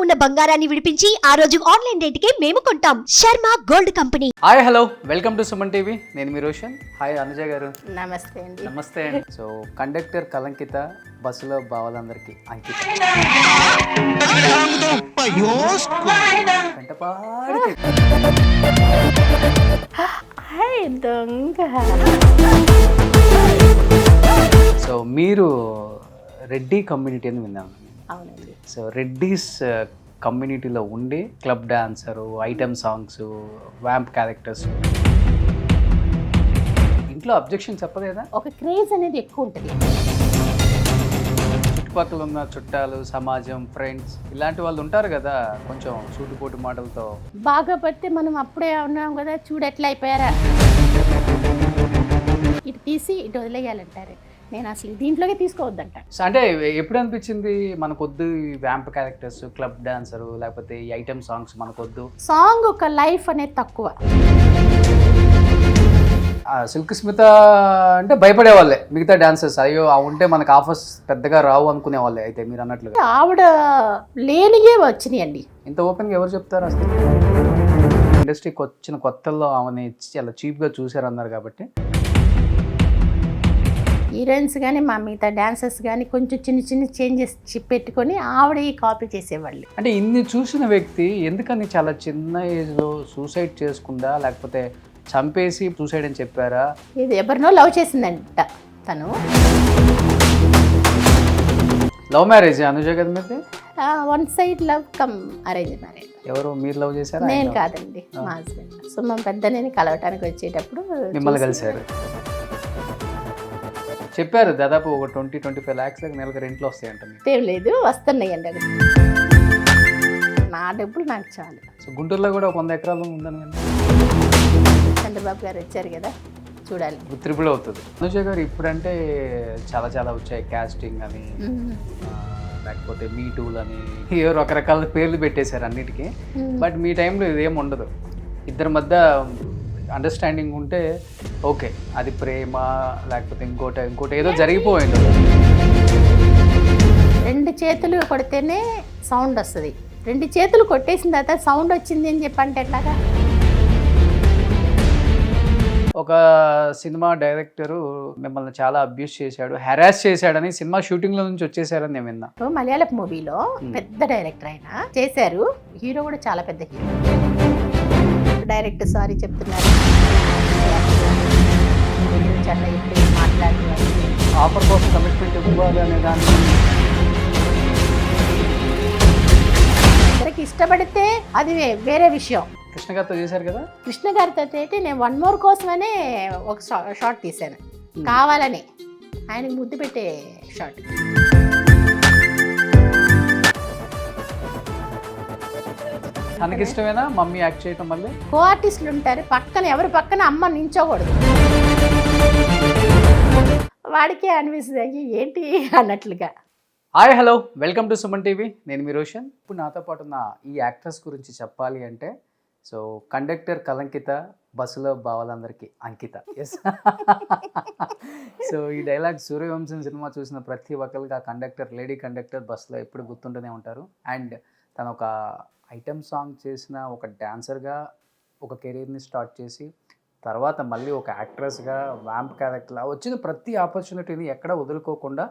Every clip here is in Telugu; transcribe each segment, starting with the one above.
ఉన్న బంగారాన్ని విడిపించి ఆ రోజు ఆన్లైన్ రేటుకే మేము కొంటాం. Sharma gold company. Hi hello welcome to Suman TV. నేను మీ రోషన్. హాయ్ అనుజ గారు. నమస్తే అండి. నమస్తే అండి. సో కండక్టర్ కలంకిత, బస్సులో బావలందరికీ అంకిత. వెంటపాడికి హాయ్ దొంగ. సో మీరు రెడ్డి కమ్యూనిటీ అని విన్నాను. అవునండి. సో రెడ్డీస్ కమ్యూనిటీలో ఉండి club dancer, item songs, vamp characters, ఇంట్లో అబ్జెక్షన్ చెప్పలేదా? ఒక క్రేజ్ అనేది ఎక్కువ ఉంటుంది. చుట్టుపక్కల ఉన్న చుట్టాలు, సమాజం, ఫ్రెండ్స్ ఇలాంటి వాళ్ళు ఉంటారు కదా, కొంచెం సూటిపోటు మాటలతో. బాగా పడితే మనం అప్పుడే ఉన్నాం కదా, చూడు ఎట్లా అయిపోయారా, ఇటు తీసి ఇటు వదిలేయాలంటారు. నేను అసలు దీంట్లోకి తీసుకోవద్దంట. సో అంటే ఎప్పుడు అనిపించింది మనకొద్దు ఈ వ్యాంప్ క్యారెక్టర్స్, క్లబ్ డాన్సరు, లేకపోతే ఈ ఐటమ్ సాంగ్స్ మనకొద్దు? సాంగ్ ఒక లైఫ్ అనేది తక్కువ. సిల్క్ స్మిత అంటే భయపడే వాళ్ళే మిగతా డాన్సర్స్. అయ్యో ఆ ఉంటే మనకు ఆఫర్స్ పెద్దగా రావు అనుకునే వాళ్ళే. అయితే మీరు అన్నట్లుగా ఆవిడ లేనియే వచ్చినాయండి. ఇంత ఓపెన్గా ఎవరు చెప్తారు అసలు? ఇండస్ట్రీకి వచ్చిన కొత్తల్లో ఆమెని చాలా చీప్గా చూశారు అన్నారు కాబట్టి. హీరోయిన్స్ కానీ మా మిగతా డాన్సర్స్ కానీ కొంచెం చిన్న చిన్న చేంజెస్ పెట్టుకొని ఆవిడ కాపీ చేసేవాళ్ళు. అంటే ఇన్ని చూసిన వ్యక్తి ఎందుకని చాలా చిన్న ఏజ్లో సూసైడ్ చేసుకుందా, లేకపోతే చంపేసి సూసైడ్ అని చెప్పారా? ఇది ఎవరినో లవ్ చేసిందంట తను. లవ్ మ్యారేజ్ అనుజ కదా మీది? One side love come arrange marriage. ఎవరు మీరు లవ్ చేశారా? నేను కాదండి, మా హస్బెండ్. సో మా పెద్దనేని కలవటానికి వచ్చేటప్పుడు మిమ్మల్ని కలిశారు. చెప్పారు దాదాపు ఒక 20-25 lakhs నెలకు రెంట్లో వస్తాయంట. ఏం లేదు, వస్తున్నాయండి. అది నా డబ్బులు నాకు చాలు. సో గుంటూరులో కూడా 100 ఎకరాలు ఉందని కానీ చంద్రబాబు గారు వచ్చారు కదా, చూడాలి. త్రిపుల్ అవుతుంది. అనుజ గారు ఇప్పుడంటే చాలా చాలా వచ్చాయి, క్యాస్టింగ్ అని, లేకపోతే మీ టూల్ అని, ఏవో రకరకాల పేర్లు పెట్టేశారు అన్నిటికీ. బట్ మీ టైంలో ఇదేం ఉండదు. ఇద్దరి మధ్య అండర్స్టాండింగ్ ఉంటే ఓకే, అది ప్రేమ లేకపోతే ఇంకోటి ఏదో జరిగిపోయింది. 2 చేతులు కొడితేనే సౌండ్ వస్తుంది. 2 చేతులు కొట్టేసిన తర్వాత సౌండ్ వచ్చింది అని చెప్పంటే ఎట్లాగా? ఒక సినిమా డైరెక్టరు మిమ్మల్ని చాలా అబ్యూస్ చేశాడు, హెరాస్ చేశాడని సినిమా షూటింగ్లో నుంచి వచ్చేసారని నేను విన్నా. మలయాళపు మూవీలో పెద్ద డైరెక్టర్ ఆయన చేశారు. హీరో కూడా చాలా పెద్ద హీరో. డైరెక్టర్ సారీ చెప్తున్నారు, చాలా ఇప్పుడు మాట్లాడుతున్నారు. ఆఫర్ కోసం కమిట్మెంట్ ఇవ్వాలి అనే దాన్ని ఇద్దరికి ఇష్టపడితే అది వేరే విషయం. కృష్ణ గారితో చేశారు కదా. కృష్ణ గారితో అయితే నేను 1 more కోసమనే ఒక షార్ట్ తీశాను, కావాలని ఆయనకి ముద్దు పెట్టే షార్ట్. తనకి ఇష్టమేనా మమ్మీ యాక్ట్ చేయటం? మళ్ళీ కో ఆర్టిస్టులు ఉంటారు పక్కన, ఎవరి పక్కన అమ్మ నించోకూడదు. వాడికే అనిపిస్తుంది అయ్యి ఏంటి అన్నట్లుగా. Hi hello welcome to Suman TV. నేను మీ రోషన్. ఇప్పుడు నాతో పాటు ఉన్న ఈ యాక్ట్రెస్ గురించి చెప్పాలి అంటే, సో కండక్టర్ కలంకిత, బస్సులో బావలందరికీ అంకిత. ఎస్. సో ఈ డైలాగ్ సూర్యవంశం సినిమా చూసిన ప్రతి ఒక్కరికి ఆ కండక్టర్, లేడీ కండక్టర్ బస్సులో ఎప్పుడు గుర్తుంటూనే ఉంటారు. అండ్ తను ఒక ఐటమ్ సాంగ్ చేసిన ఒక డాన్సర్గా ఒక కెరీర్ని స్టార్ట్ చేసి, తర్వాత మళ్ళీ ఒక యాక్ట్రెస్గా, వ్యాంప్ క్యారెక్టర్లా వచ్చిన ప్రతి ఆపర్చునిటీని ఎక్కడ వదులుకోకుండా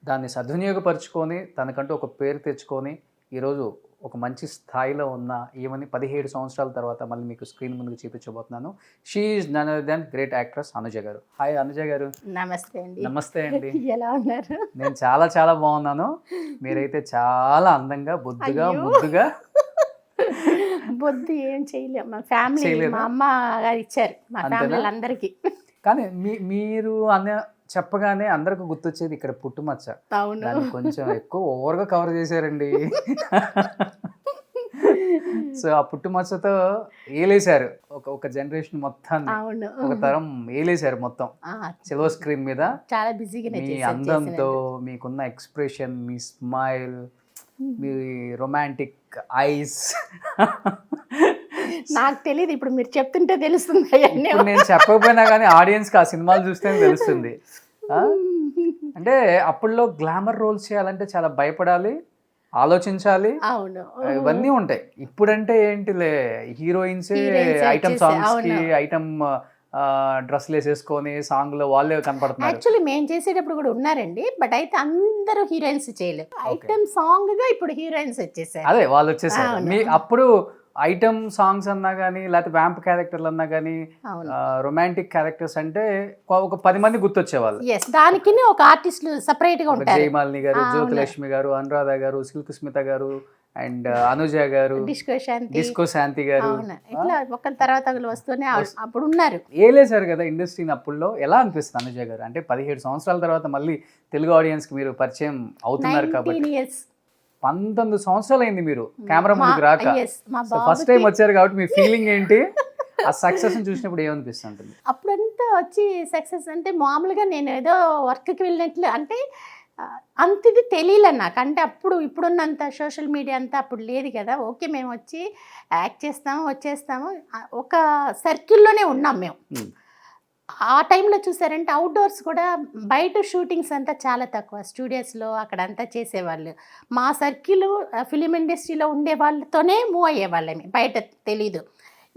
దాన్ని సద్వినియోగపరుచుకొని తనకంటూ ఒక పేరు తెచ్చుకొని ఈరోజు ఒక మంచి స్థాయిలో ఉన్న ఈమెని 17 సంవత్సరాల తర్వాత మళ్ళీ మీకు స్క్రీన్ ముందుకు చూపించబోతున్నాను. She is none other than great actress Anuja గారు. హాయ్ అనుజ గారు. నమస్తే అండి. నమస్తే అండి. ఎలా ఉన్నారు? నేను చాలా చాలా బాగున్నాను. మీరైతే చాలా అందంగా, బొద్దుగా, ముద్దుగా. బొద్దు ఏం చేయలేము, మా ఫ్యామిలీ, మా అమ్మ గారు ఇచ్చారు మా ఫ్యామిలీ అందరికీ. కానీ మీరు చెప్పగానే అందరికి గుర్తొచ్చేది ఇక్కడ పుట్టుమచ్చ. అవును, దాన్ని కొంచెం ఎక్కువ ఓవర్గా కవర్ చేశారండి. సో ఆ పుట్టుమచ్చతో ఏలేశారు ఒక జనరేషన్ మొత్తాన్ని. అవును, ఒక తరం ఏలేశారు మొత్తం సిల్వర్ స్క్రీన్ మీద. చాలా బిజీగా మీ అందంతో, మీకున్న ఎక్స్ప్రెషన్, మీ స్మైల్, మీ రొమాంటిక్ ఐస్. నాకు తెలియదు, ఇప్పుడు మీరు చెప్తుంటే తెలుస్తుంది. నేను చెప్పకపోయినా కానీ ఆడియన్స్కి ఆ సినిమాలు చూస్తేనే తెలుస్తుంది. అంటే అప్పుల్లో గ్లామర్ రోల్స్ చేయాలంటే చాలా భయపడాలి, ఆలోచించాలి, అవును. ఇవన్నీ ఉంటాయి. ఇప్పుడంటే ఏంటిలే హీరోయిన్స్ Heroines ఐటమ్ వచ్చేసి, సాంగ్స్ కి అవును. ఐటమ్ డ్రెస్లు వేసేసుకొని సాంగ్ లో వాళ్ళే కనపడుతున్నారు. యాక్చువల్లీ మేము చేసేటప్పుడు కూడా ఉన్నారండి, బట్ అయితే అందరూ హీరోయిన్స్ చేయలేదు. ఐటమ్ సాంగ్ గా ఇప్పుడు హీరోయిన్స్ వచ్చేసారు. అదే వాళ్ళు వచ్చేసారు. అవును. మీ అప్పుడు ఐటమ్ సాంగ్స్ అన్నా కానీ లేకపోతే వ్యాంప్ క్యారెక్టర్లు అన్నా కానీ అవును. రొమాంటిక్ క్యారెక్టర్స్ అంటే ఒక 10 మంది గుర్తొచ్చేవాళ్ళు. ఎస్, దానికి ఒక ఆర్టిస్టులు సపరేట్ గా ఉంటారు. జయమాలిని గారు, అవును. జ్యోతిలక్ష్మి గారు, అనురాధ గారు, సిల్క్ స్మిత గారు అండ్ అనుజ గారు, డిస్కో శాంతి గారు, అవును, ఇట్లా ఒకరి తర్వాత ఒకరు వస్తూనే అప్పుడు ఉన్నారు. ఏలేసారు కదా ఇండస్ట్రీని. అప్పుల్లో ఎలా అనిపిస్తుంది అనుజ గారు? అంటే 17 సంవత్సరాల తర్వాత మళ్ళీ తెలుగు ఆడియన్స్ కి మీరు పరిచయం అవుతున్నారు కాబట్టి 19 years. 19 సంవత్సరాలు అయింది మీరు కెమెరా ముందుకు రాక. Yes, మా ఫస్ట్ టైం వచ్చారు కాబట్టి మీ ఫీలింగ్ ఏంటి? ఆ సక్సెస్ చూసినప్పుడు ఏమనిపిస్తుంటుంది? అప్పుడంతా వచ్చి సక్సెస్ అంటే మామూలుగా నేను ఏదో వర్క్కి వెళ్ళినట్లు, అంటే అంత ఇది తెలియలే నాకు. అంటే అప్పుడు ఇప్పుడున్నంత సోషల్ మీడియా అంతా అప్పుడు లేదు కదా. ఓకే, మేము వచ్చి యాక్ట్ చేస్తాము, వచ్చేస్తాము, ఒక సర్కిల్లోనే ఉన్నాం మేము. ఆ టైంలో చూసారంటే అవుట్డోర్స్ కూడా బయట షూటింగ్స్ అంతా చాలా తక్కువ, స్టూడియోస్లో అక్కడంతా చేసేవాళ్ళు. మా సర్కిల్ ఫిలిం ఇండస్ట్రీలో ఉండే వాళ్ళతోనే మూవ్ అయ్యేవాళ్ళమే, బయట తెలీదు.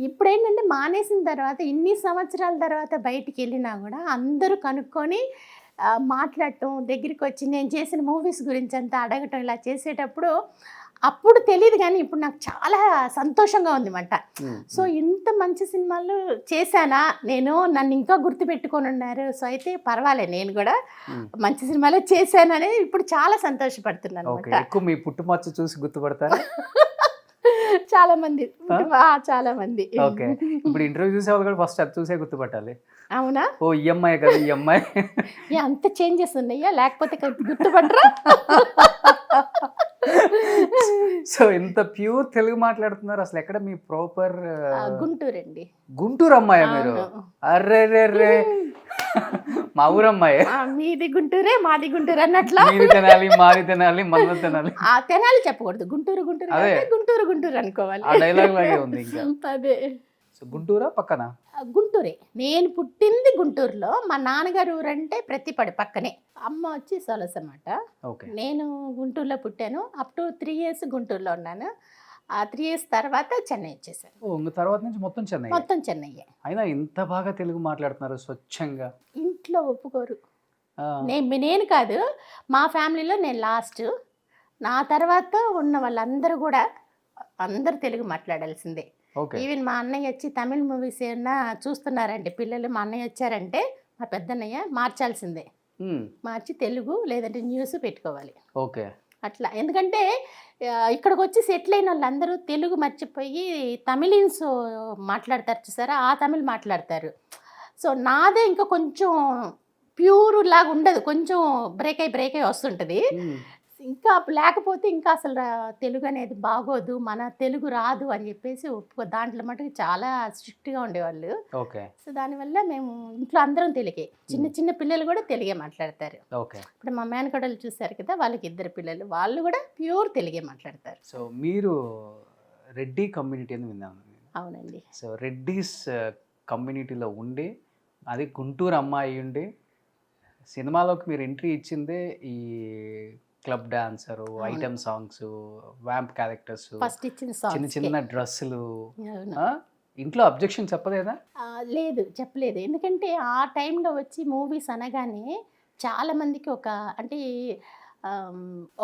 ఇప్పుడు ఏంటంటే మానేసిన తర్వాత ఇన్ని సంవత్సరాల తర్వాత బయటికి వెళ్ళినా కూడా అందరూ కనుక్కొని మాట్లాడటం, దగ్గరికి వచ్చి నేను చేసిన మూవీస్ గురించి అంతా అడగటం, ఇలా చేసేటప్పుడు అప్పుడు తెలియదు కానీ ఇప్పుడు నాకు చాలా సంతోషంగా ఉంది మాట. సో ఇంత మంచి సినిమాలు చేశానా నేను, నన్ను ఇంకా గుర్తుపెట్టుకొని ఉన్నారు. సో అయితే పర్వాలేదు, నేను కూడా మంచి సినిమాలు చేశానని ఇప్పుడు చాలా సంతోషపడుతున్నాను అనమాట. ఎక్కువ మీ పుట్టుమచ్చ చూసి గుర్తుపడతారా? చాలా మంది, చాలా మంది. ఓకే, ఇప్పుడు ఇంటర్వ్యూ చూసే వాళ్ళు కూడా ఫస్ట్ అది చూసే గుర్తుపట్టాలి. అవునా? ఓ ఈ అమ్మాయి కదా, ఈ అమ్మాయి. అంత చేంజెస్ ఉన్నాయా, లేకపోతే గుర్తుపడరా? సో ఇంత ప్యూర్ తెలుగు మాట్లాడుతున్నారు. అసలు ఎక్కడ మీ ప్రాపర్? గుంటూరు అండి. గుంటూరు అమ్మాయి మీరు? అర్రే రే రే, మా ఊరమ్మాయి. మీది గుంటూరే, మాది గుంటూరు అన్నట్లా. మీది తినాలి, మాది తినాలి, మన తినాలి. ఆ తెనాలి చెప్పకూడదు, గుంటూరు గుంటూరు గుంటూరు గుంటూరు అనుకోవాలి. ఆ డైలాగ్ లాగే ఉంది ఇంకా. అదే. సో గుంటూరా పక్కన? గుంటూరే. నేను పుట్టింది గుంటూరులో. మా నాన్నగారు ఊరంటే ప్రతిపడి పక్కనే. అమ్మ వచ్చి సొలస అన్నమాట. నేను గుంటూరులో పుట్టాను. అప్ టు 3 years గుంటూరులో ఉన్నాను. ఆ 3 years తర్వాత చెన్నై వచ్చేసాను. తర్వాత నుంచి మొత్తం చెన్నై? మొత్తం చెన్నై. అయినా ఇంత బాగా తెలుగు మాట్లాడుతున్నారు స్వచ్ఛంగా. ఇంట్లో ఒప్పుకోరు. నేను కాదు, మా ఫ్యామిలీలో నేను లాస్ట్. నా తర్వాత ఉన్న వాళ్ళందరూ కూడా అందరూ తెలుగు మాట్లాడాల్సిందే. ఈవెన్ మా అన్నయ్య వచ్చి తమిళ్ మూవీస్ ఏమన్నా చూస్తున్నారంటే పిల్లలు, మా అన్నయ్య వచ్చారంటే మా పెద్దన్నయ్య మార్చాల్సిందే. మార్చి తెలుగు లేదంటే న్యూస్ పెట్టుకోవాలి. ఓకే, అట్లా. ఎందుకంటే ఇక్కడికి వచ్చి సెటిల్ అయిన వాళ్ళందరూ తెలుగు మర్చిపోయి తమిళన్స్ మాట్లాడతారు చూసారా, ఆ తమిళ్ మాట్లాడతారు. సో నాదే ఇంకా కొంచెం ప్యూర్ లాగా ఉండదు, కొంచెం బ్రేక్ అయి వస్తుంటుంది. ఇంకా లేకపోతే ఇంకా అసలు తెలుగు అనేది బాగోదు, మన తెలుగు రాదు అని చెప్పేసి దాంట్లో మటుకు చాలా స్ట్రిక్ట్గా ఉండేవాళ్ళు. సో దానివల్ల మేము ఇంట్లో అందరం తెలుగే, చిన్న పిల్లలు కూడా తెలుగే మాట్లాడతారు. ఇప్పుడు మా మేనకోడలు చూసారు కదా, వాళ్ళకి 2 పిల్లలు, వాళ్ళు కూడా ప్యూర్ తెలుగే మాట్లాడతారు. సో మీరు రెడ్డి కమ్యూనిటీ అని విన్నాను. అవునండి. సో రెడ్డిస్ కమ్యూనిటీలో ఉండి, అది గుంటూరు అమ్మాయి ఉండి సినిమాలోకి మీరు ఎంట్రీ ఇచ్చిందే ఈ club dancer, item songs, vamp characters, చిన్న డ్రెస్సులు. ఇంట్లో అబ్జెక్షన్ చెప్పలేదా? లేదు, చెప్పలేదు. ఎందుకంటే ఆ టైంలో వచ్చి మూవీస్ అనగానే చాలా మందికి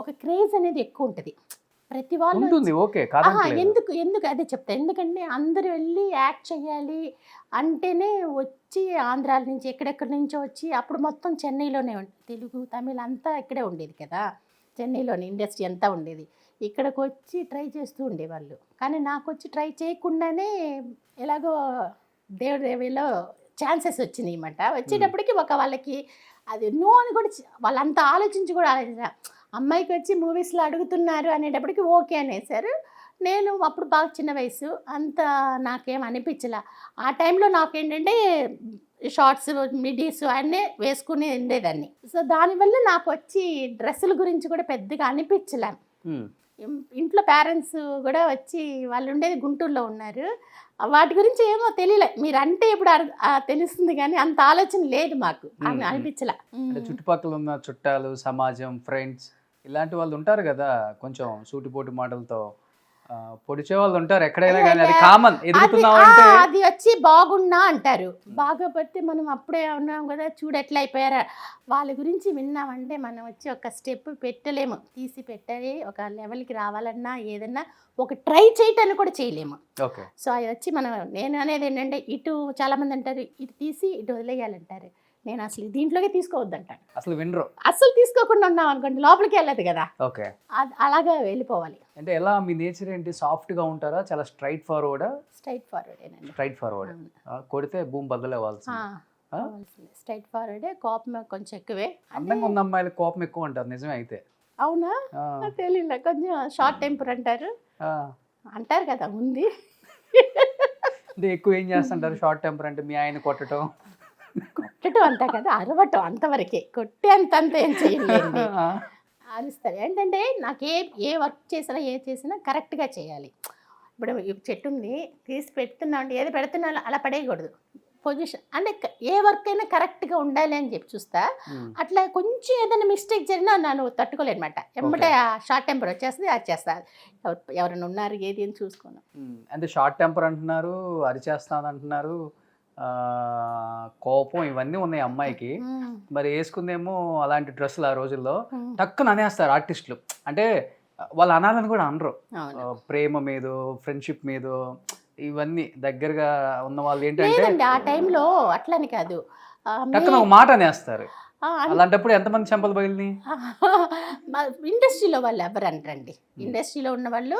ఒక క్రేజ్ అనేది ఎక్కువ ఉంటుంది ప్రతి వాళ్ళు. ఎందుకు అదే చెప్తా. ఎందుకంటే అందరూ వెళ్ళి యాక్ట్ చేయాలి అంటేనే వచ్చి ఆంధ్రాల నుంచి ఎక్కడెక్కడి నుంచో వచ్చి, అప్పుడు మొత్తం చెన్నైలోనే తెలుగు తమిళ్ అంతా ఇక్కడే ఉండేది కదా, చెన్నైలోని ఇండస్ట్రీ అంతా ఉండేది. ఇక్కడికి వచ్చి ట్రై చేస్తూ ఉండేవాళ్ళు. కానీ నాకు వచ్చి ట్రై చేయకుండానే ఎలాగో దేవుడిలో ఛాన్సెస్ వచ్చినాయి అన్నమాట. వచ్చేటప్పటికి వాళ్ళకి అది నో అని కూడా వాళ్ళంతా ఆలోచించి కూడా అమ్మాయికి వచ్చి మూవీస్లో అడుగుతున్నారు అనేటప్పటికి ఓకే అనేసారు. నేను అప్పుడు బాగా చిన్న వయసు, అంత నాకేం అనిపించలే. ఆ టైంలో నాకేంటంటే షార్ట్స్, మిడీస్ అన్నీ వేసుకుని ఉండేదాన్ని. సో దానివల్ల నాకు వచ్చి డ్రెస్సుల గురించి కూడా పెద్దగా అనిపించలే. ఇంట్లో పేరెంట్స్ కూడా వచ్చి వాళ్ళు ఉండేది గుంటూరులో ఉన్నారు, వాటి గురించి ఏమో తెలియలే. మీరు అంటే ఇప్పుడు తెలుస్తుంది కానీ అంత ఆలోచన లేదు మాకు, అనిపించలే. చుట్టుపక్కల ఉన్న చుట్టాలు, సమాజం, ఫ్రెండ్స్ ఇలాంటి వాళ్ళు ఉంటారు కదా కొంచెం సూటిపోటి మాటలతో పొడిచే వాళ్ళు ఉంటారు ఎక్కడైనా కానీ, అది కామన్. ఎదుగుతున్నావు అంటే అది వచ్చి బాగున్నా అంటారు, బాగోపోతే మనం అప్పుడే ఉన్నాం కదా చూడు ఎట్లా అయిపోయారా, వాళ్ళ గురించి విన్నామంటే మనం వచ్చి ఒక స్టెప్ పెట్టలేము, తీసి పెట్టాలి. ఒక లెవెల్కి రావాలన్నా ఏదన్నా ఒక ట్రై చేయటాన్ని కూడా చేయలేము. ఓకే. సో అది వచ్చి మనం, నేను అనేది ఏంటంటే ఇటు చాలామంది అంటారు ఇటు తీసి ఇటు వదిలేయాలంటారు, నేను అసలు దీంట్లోకి తీసుకోవద్దంటాను. అసలు వినరు. అసలు తీసుకోకుండా ఉన్నాం అనుకోండి లోపలికి వెళ్ళదు కదా, ఓకే. అలాగా వెళ్ళిపోవాలి. అంటే ఎలా మీ నేచర్ ఏంటి? సాఫ్ట్ గా ఉంటారా? చాలా స్ట్రైట్ ఫార్వర్డా? స్ట్రైట్ ఫార్వర్డేనండి. Straight forward. కొడితే భూమి బద్దలవ్వాల్సింది. స్ట్రైట్ ఫార్వర్డే. కోపం కొంచెం ఎక్కువే. అందంగా ఉన్న అమ్మాయిలకు కోపం ఎక్కువ అంటారు, నిజమే అయితే? అవునా, తెలియలే. కొంచెం షార్ట్ టెంపర్ అంటారు అంటారు కదా ఉంది. అంటే ఎక్కువ ఏం చేస్తుంటారు షార్ట్ టెంపర్ అంటే? మీ ఆయన కొట్టడం అంతా కదా, అరవటం అంతవరకే, కొట్టే అంత ఏం చేయలేదు. అరుస్తారు. ఏంటంటే నాకు ఏ వర్క్ చేసినా కరెక్ట్గా చేయాలి. ఇప్పుడు చెట్టు ఉంది తీసి పెడుతున్నా అంటే ఏది పెడుతున్నా అలా పడేయకూడదు. పొజిషన్ అంటే ఏ వర్క్ అయినా కరెక్ట్గా ఉండాలి అని చెప్పి చూస్తా. అట్లా కొంచెం ఏదైనా మిస్టేక్ జరిగినా నన్ను తట్టుకోలేనమాట. ఎమ్మటే షార్ట్ టెంపర్ వచ్చేస్తుంది, అది చేస్తా. ఎవరైనా ఉన్నారు ఏది అని చూసుకోను. అంటే షార్ట్ టెంపర్ అంటున్నారు, అరిచేస్తాను అంటున్నారు, కోపం ఇవన్నీ ఉన్నాయి అమ్మాయికి. మరి వేసుకుందేమో అలాంటి డ్రెస్సులు ఆ రోజుల్లో టక్కున అనేస్తారు ఆర్టిస్టులు. అంటే వాళ్ళు అనాలని కూడా అనరు. ప్రేమ మీద, ఫ్రెండ్షిప్ మీద, ఇవన్నీ దగ్గరగా ఉన్న వాళ్ళు ఏంటంటే ఆ టైంలో అట్లని కాదు, టక్కున ఒక మాట అనేస్తారు. అలాంటప్పుడు ఎంతమంది చెంపలు పగిలినాయి? ఇండస్ట్రీలో వాళ్ళు ఎవరు అనరండి. ఇండస్ట్రీలో ఉన్న వాళ్ళు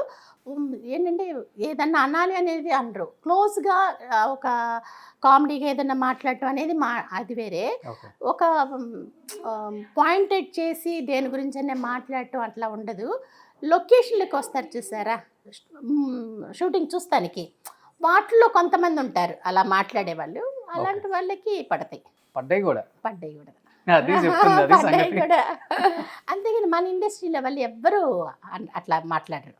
ఏంటంటే ఏదన్నా అనాలి అనేది అనరు. క్లోజ్గా ఒక కామెడీగా ఏదన్నా మాట్లాడటం అనేది అది వేరే. ఒక పాయింటెడ్ చేసి దేని గురించి అనే మాట్లాడటం అట్లా ఉండదు. లొకేషన్లకు వస్తారు చూసారా షూటింగ్ చూస్తానికి, వాటిలో కొంతమంది ఉంటారు అలా మాట్లాడే వాళ్ళు. అలాంటి వాళ్ళకి పడ్డాయి కూడా. అంతేగాని మన ఇండస్ట్రీలో వాళ్ళు ఎవ్వరూ అట్లా మాట్లాడరు.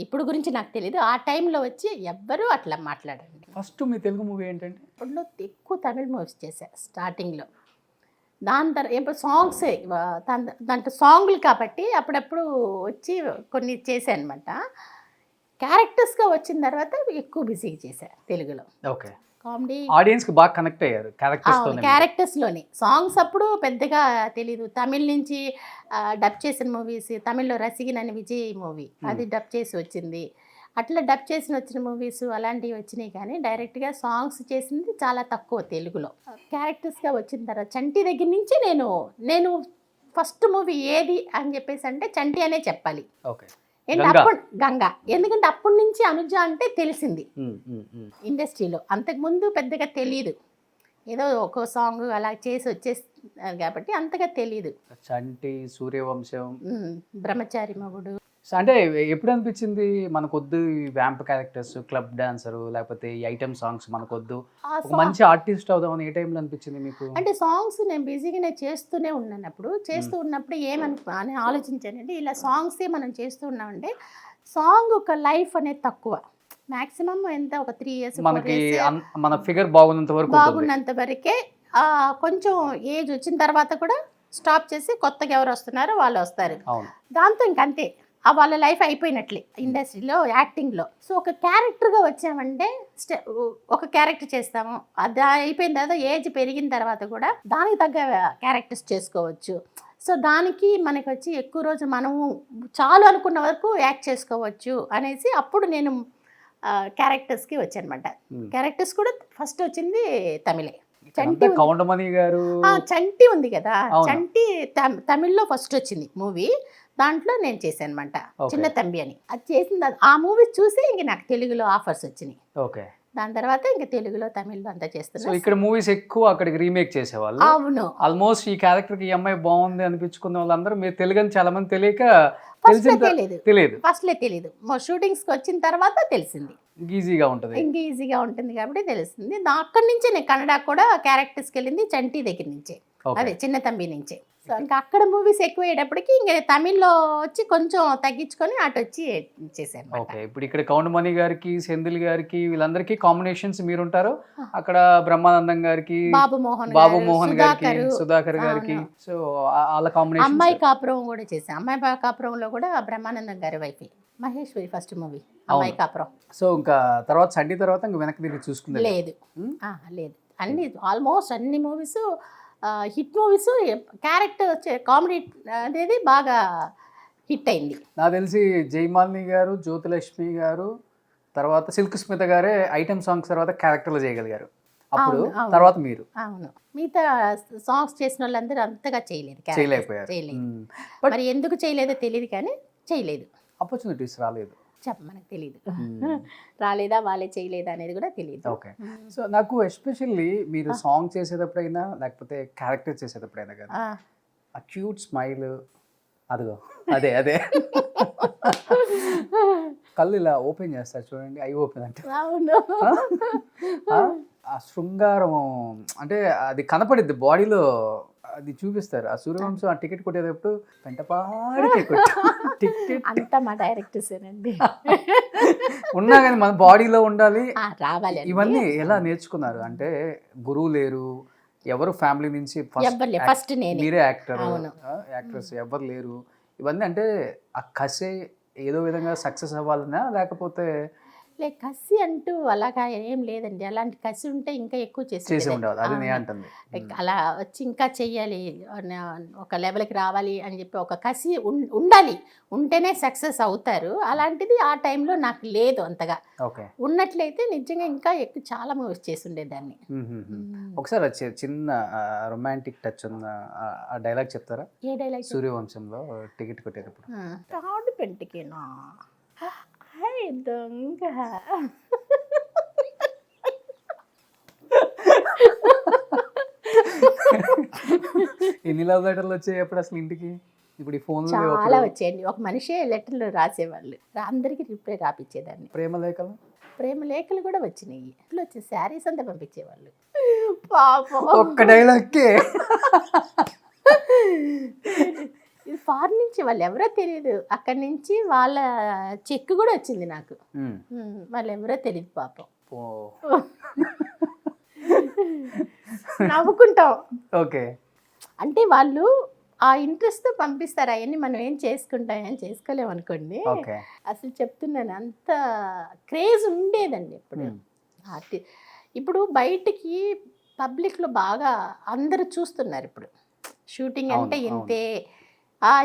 ఇప్పుడు గురించి నాకు తెలియదు, ఆ టైంలో వచ్చి ఎవ్వరూ అట్లా మాట్లాడండి. ఫస్ట్ మీ తెలుగు మూవీ ఏంటంటే? ఇప్పుడు ఎక్కువ తమిళ్ మూవీస్ చేశా స్టార్టింగ్లో. దాని తర్వాత ఇప్పుడు సాంగ్సే, దాంట్లో సాంగ్లు కాబట్టి అప్పుడప్పుడు వచ్చి కొన్ని చేశాను అనమాట. క్యారెక్టర్స్గా వచ్చిన తర్వాత ఎక్కువ బిజీగా చేశా తెలుగులో. ఓకే. కామెడీ ఆడియన్స్ కి బాగా కనెక్ట్ అయ్యారు క్యారెక్టర్స్లోని. సాంగ్స్ అప్పుడు పెద్దగా తెలీదు. తమిళ్ నుంచి డబ్ చేసిన మూవీస్, తమిళ్లో రసిగిన్ అని విజయ్ మూవీ అది డబ్ చేసి వచ్చింది. అట్లా డబ్ చేసి వచ్చిన మూవీస్ అలాంటివి వచ్చినాయి. కానీ డైరెక్ట్గా సాంగ్స్ చేసింది చాలా తక్కువ తెలుగులో. క్యారెక్టర్స్గా వచ్చిన తర్వాత చంటి దగ్గర నుంచి నేను ఫస్ట్ మూవీ ఏది అని చెప్పేసి అంటే చంటి అనే చెప్పాలి. గంగా. ఎందుకంటే అప్పటి నుంచి అనుజ అంటే తెలిసింది ఇండస్ట్రీలో. అంతకుముందు పెద్దగా తెలియదు, ఏదో ఒక సాంగ్ అలా చేసి వచ్చేస్తున్నారు కాబట్టి అంతగా తెలియదు. చంటి, సూర్యవంశం, బ్రహ్మచారి మగుడు. అంటే ఎప్పుడు అనిపించింది మనకొద్దు ఈ వ్యాంప్ క్యారెక్టర్స్, క్లబ్ డాన్సరు, లేకపోతే ఈ ఐటమ్ సాంగ్స్ మనకొద్దు, మంచి ఆర్టిస్ట్ అవుదామని ఏ టైంలో అనిపించింది మీకు? అంటే సాంగ్స్ నేను బిజీగానే చేస్తూనే ఉన్నాను. చేస్తూ ఉన్నప్పుడు అని ఆలోచించానంటే ఇలా సాంగ్సే మనం చేస్తూ ఉన్నామంటే సాంగ్ ఒక లైఫ్ అనేది తక్కువ. మ్యాక్సిమం ఎంత ఒక 3 years మనకి మన ఫిగర్ బాగున్నంత వరకే. కొంచెం ఏజ్ వచ్చిన తర్వాత కూడా స్టాప్ చేసి కొత్తగా ఎవరు వస్తున్నారో వాళ్ళు వస్తారు. దాంతో ఇంకంతే, వాళ్ళ లైఫ్ అయిపోయినట్లే ఇండస్ట్రీలో, యాక్టింగ్లో. సో ఒక క్యారెక్టర్గా వచ్చామంటే ఒక క్యారెక్టర్ చేస్తాము, అది అయిపోయిన తర్వాత ఏజ్ పెరిగిన తర్వాత కూడా దానికి తగ్గ క్యారెక్టర్స్ చేసుకోవచ్చు. సో దానికి మనకి వచ్చి ఎక్కువ రోజు మనము చాలు అనుకున్న వరకు యాక్ట్ చేసుకోవచ్చు అనేసి అప్పుడు నేను క్యారెక్టర్స్కి వచ్చానమాట. క్యారెక్టర్స్ కూడా ఫస్ట్ వచ్చింది తమిళే. చంటి ఉంది కదా, చంటి తమిళ్లో ఫస్ట్ వచ్చింది మూవీ. దాంట్లో నేను చేశాను అనమాట, చిన్న తంబి అని. అది చేసిన ఆ మూవీ చూసి ఇంక నాకు తెలుగులో ఆఫర్స్ వచ్చినాయి. దాని తర్వాత ఇంకా తెలుగులో, తమిళ్లో అంతా చేస్తున్నాను. ఇక్కడ మూవీస్ ఎక్కువ అక్కడికి రీమేక్ చేసేవాళ్ళు. అవును. ఆల్మోస్ట్ ఈ క్యారెక్టర్ ఈ అమ్మాయి బాగుంది అనిపించుకున్న వాళ్ళందరూ మీరు తెలుగు అని చాలా మంది తెలియక తెలియదు, ఫస్ట్లే తెలియదు. షూటింగ్స్ కి వచ్చిన తర్వాత తెలిసింది. ఈజీగా ఉంటుంది కాబట్టి తెలిసింది. అక్కడి నుంచే నేను కన్నడ కూడా క్యారెక్టర్స్కి వెళ్ళింది చంటి దగ్గర నుంచే, అదే చిన్న తంబి నుంచే. సో ఇంకా అక్కడ మూవీస్ ఎక్కువ అయ్యేటప్పటికి ఇంకా తమిళ్లో వచ్చి కొంచెం తగ్గించుకొని అటు వచ్చి చేశాను. ఓకే, ఇప్పుడు ఇక్కడ కౌండమణి గారికి, సెంధిల్ గారికి వీళ్ళందరికీ కాంబినేషన్స్ మీరుంటారు. అక్కడ బ్రహ్మానందం గారికి, బాబు మోహన్ గారికి, సుధాకర్ గారికి, సో వాళ్ళ కాంబినేషన్. అమ్మాయి కాపురం కూడా చేశాను. అమ్మాయి కాపురంలో కూడా బ్రహ్మానందం గారి వైఫ్ మహేశ్వరి ఫస్ట్ మూవీ అమ్మాయి కాపురం. సో ఇంకా తర్వాత సండే తర్వాత ఇంకా వెనక్కి తిరిగి చూసుకుంది లేదు. లేదు, అన్ని ఆల్మోస్ట్ అన్ని movies hit movies. Character comedy అనేది బాగా హిట్ అయింది. నాకు తెలిసి జయమాలిని గారు, జ్యోతిలక్ష్మి గారు, తర్వాత సిల్క్ స్మిత గారే ఐటమ్ సాంగ్స్ తర్వాత క్యారెక్టర్లు చేయగలిగారు. అప్పుడు తర్వాత మీరు. అవును, మిగతా సాంగ్స్ చేసిన వాళ్ళందరూ అంతగా చేయలేకపోయారు. మరి ఎందుకు చేయలేదో తెలియదు, కానీ చేయలేదు. ఆపర్చునిటీస్ రాలేదు, మనకు తెలియదు. రాలేదా, వాళ్ళే చేయలేదా అనేది కూడా తెలియదు. ఓకే, సో నాకు ఎస్పెషల్లీ మీరు సాంగ్ చేసేటప్పుడైనా లేకపోతే క్యారెక్టర్ చేసేటప్పుడైనా కానీ ఆ క్యూట్ స్మైల్, అదిగో అదే అదే కళ్ళు ఇలా ఓపెన్ చేస్తారు చూడండి, ఐ ఓపెన్ అంటే ఆ శృంగారం అంటే అది కనపడిద్ది బాడీలో, అది చూపిస్తారు. ఆ సూర్యవంశం ఆ టికెట్ కొట్టేటప్పుడు వెంటపాడికి టికెట్ అంతా మా డైరెక్టర్సేనండి. ఉన్నా కానీ మన బాడీలో ఉండాలి, రావాలి. ఇవన్నీ ఎలా నేర్చుకున్నారు? అంటే గురువు లేరు, ఎవరు ఫ్యామిలీ నుంచి ఫస్ట్ మీరే యాక్టర్స్ ఎవరు లేరు, ఇవన్నీ అంటే ఆ కసే ఏదో విధంగా సక్సెస్ అవ్వాలన్నా లేకపోతే కసి అంటూ అలాగా ఏం లేదండి. అలాంటి కసి ఉంటే ఇంకా ఎక్కువ చేసి ఉండేది. అది నేను అంటుంది. అలా వచ్చి ఇంకా చెయ్యాలి, ఒక లెవెల్కి రావాలి అని చెప్పి ఒక కసి ఉండాలి, ఉంటేనే సక్సెస్ అవుతారు. అలాంటిది ఆ టైంలో నాకు లేదు అంతగా. ఉన్నట్లయితే నిజంగా ఇంకా ఎక్కువ చాలా మూవీస్ చేసి ఉండేదాన్ని. ఒకసారి వచ్చే చిన్న రొమాంటిక్ టచ్ ఉన్న ఆ డైలాగ్ చెప్తారా? ఏ డైలాగ్? సూర్యవంశంలో టికెట్ కొట్టేటప్పుడు. తాడు పెంటికేనా దొంగ ఎన్ని లవ్ లెటర్లు వచ్చాయి అప్పుడు అసలు ఇంటికి? ఇప్పుడు ఈ ఫోన్ చాలా వచ్చాయండి. ఒక మనిషే లెటర్లు రాసేవాళ్ళు, అందరికి రిప్లై రాపిచ్చేదాన్ని. ప్రేమ లేఖలు కూడా వచ్చినాయి. ఇట్లా వచ్చే శారీస్ అంతా పంపించేవాళ్ళు. పాపం ఒక్క డైలాగ్కే ఇది ఫారెన్ నుంచి, వాళ్ళు ఎవరో తెలియదు, అక్కడి నుంచి వాళ్ళ చెక్ కూడా వచ్చింది నాకు. వాళ్ళు ఎవరో తెలియదు పాపం. నవ్వుకుంటాం. ఓకే, అంటే వాళ్ళు ఆ ఇంట్రెస్ట్తో పంపిస్తారు. అవన్నీ మనం ఏం చేసుకుంటాం, చేసుకోలేము అనుకోండి. అసలు చెప్తున్నాను, అంత క్రేజ్ ఉండేదండి ఇప్పుడు. ఇప్పుడు బయటికి పబ్లిక్లో బాగా అందరూ చూస్తున్నారు. ఇప్పుడు షూటింగ్ అంటే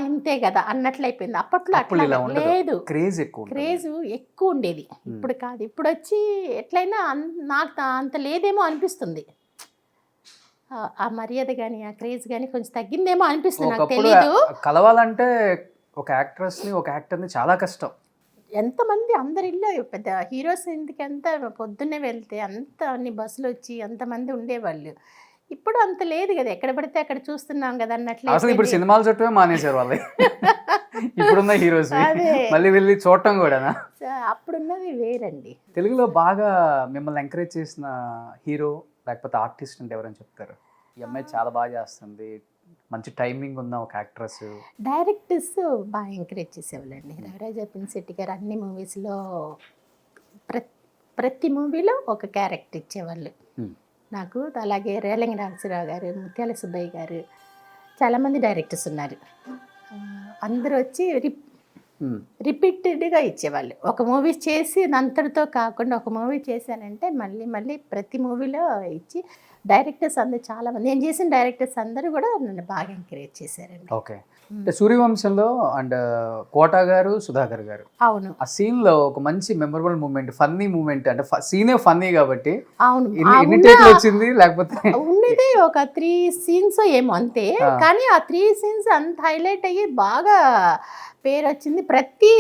ఇంతే కదా అన్నట్లయిపోయింది. అప్పట్లో అట్లా లేదు, క్రేజ్ ఎక్కువ ఉండేది. ఇప్పుడు కాదు. ఇప్పుడు వచ్చి ఎట్లయినా నాకు అంత లేదేమో అనిపిస్తుంది. ఆ మర్యాద కానీ ఆ క్రేజ్ కానీ కొంచెం తగ్గిందేమో అనిపిస్తుంది. నాకు తెలీదు. కలవాలంటే ఒక యాక్ట్రెస్ని ఒక యాక్టర్ని చాలా కష్టం. ఎంతమంది అందరి ఇల్లు పెద్ద హీరోస్ ఇంటికి అంతా పొద్దున్నే వెళ్తే అంత అన్ని బస్సులు వచ్చి అంతమంది ఉండేవాళ్ళు. ఇప్పుడు అంత లేదు కదా, ఎక్కడ పడితే అక్కడ చూస్తున్నాం కదా అన్నట్లు. అసలు ఇప్పుడు సినిమాలు చూడటమే మానేశారు వాళ్ళు. ఇప్పుడున్న హీరోస్ మళ్ళీ వెళ్ళి చూడటం కూడా. అప్పుడున్నది వేరండి. తెలుగులో బాగా మిమ్మల్ని ఎంకరేజ్ చేసిన హీరో లేకపోతే ఆర్టిస్ట్ అంటే ఎవరని చెప్తారు? ఈ అమ్మాయి చాలా బాగా చేస్తుంది, మంచి టైమింగ్ ఉన్న ఒక యాక్ట్రెస్. డైరెక్టర్స్ బాగా ఎంకరేజ్ చేసేవాళ్ళండి. రవిరాజ పినిశెట్టి గారు అన్ని మూవీస్లో ప్రతి మూవీలో ఒక క్యారెక్టర్ ఇచ్చేవాళ్ళు నాకు. అలాగే రేలంగి నాగేశ్వరరావు గారు, ముత్యాల సుబ్బయ్య గారు, చాలామంది డైరెక్టర్స్ ఉన్నారు. అందరూ వచ్చి రిపీటెడ్గా ఇచ్చేవాళ్ళు. ఒక మూవీ చేసి అంతటితో కాకుండా ఒక మూవీ చేశానంటే మళ్ళీ మళ్ళీ ప్రతి మూవీలో ఇచ్చి డైరెక్టర్స్ అందరూ చాలామంది, నేను చేసిన డైరెక్టర్స్ అందరూ కూడా నన్ను బాగా ఎంకరేజ్ చేశారండి. ఓకే, అంటే సూర్యవంశంలో అండ్ కోట గారు, సుధాకర్ గారు, అవును, ఆ సీన్ లో ఒక మంచి మెమరబుల్ మూమెంట్, ఫన్నీ మూమెంట్, అంటే సీనే ఫన్నీ కాబట్టి అవును వచ్చింది, లేకపోతే ఉన్నది ఒక 3 scenes ఏమో అంతే. కానీ ఆ 3 scenes అంత హైలైట్ అయ్యి బాగా పేరు వచ్చింది. ప్రతి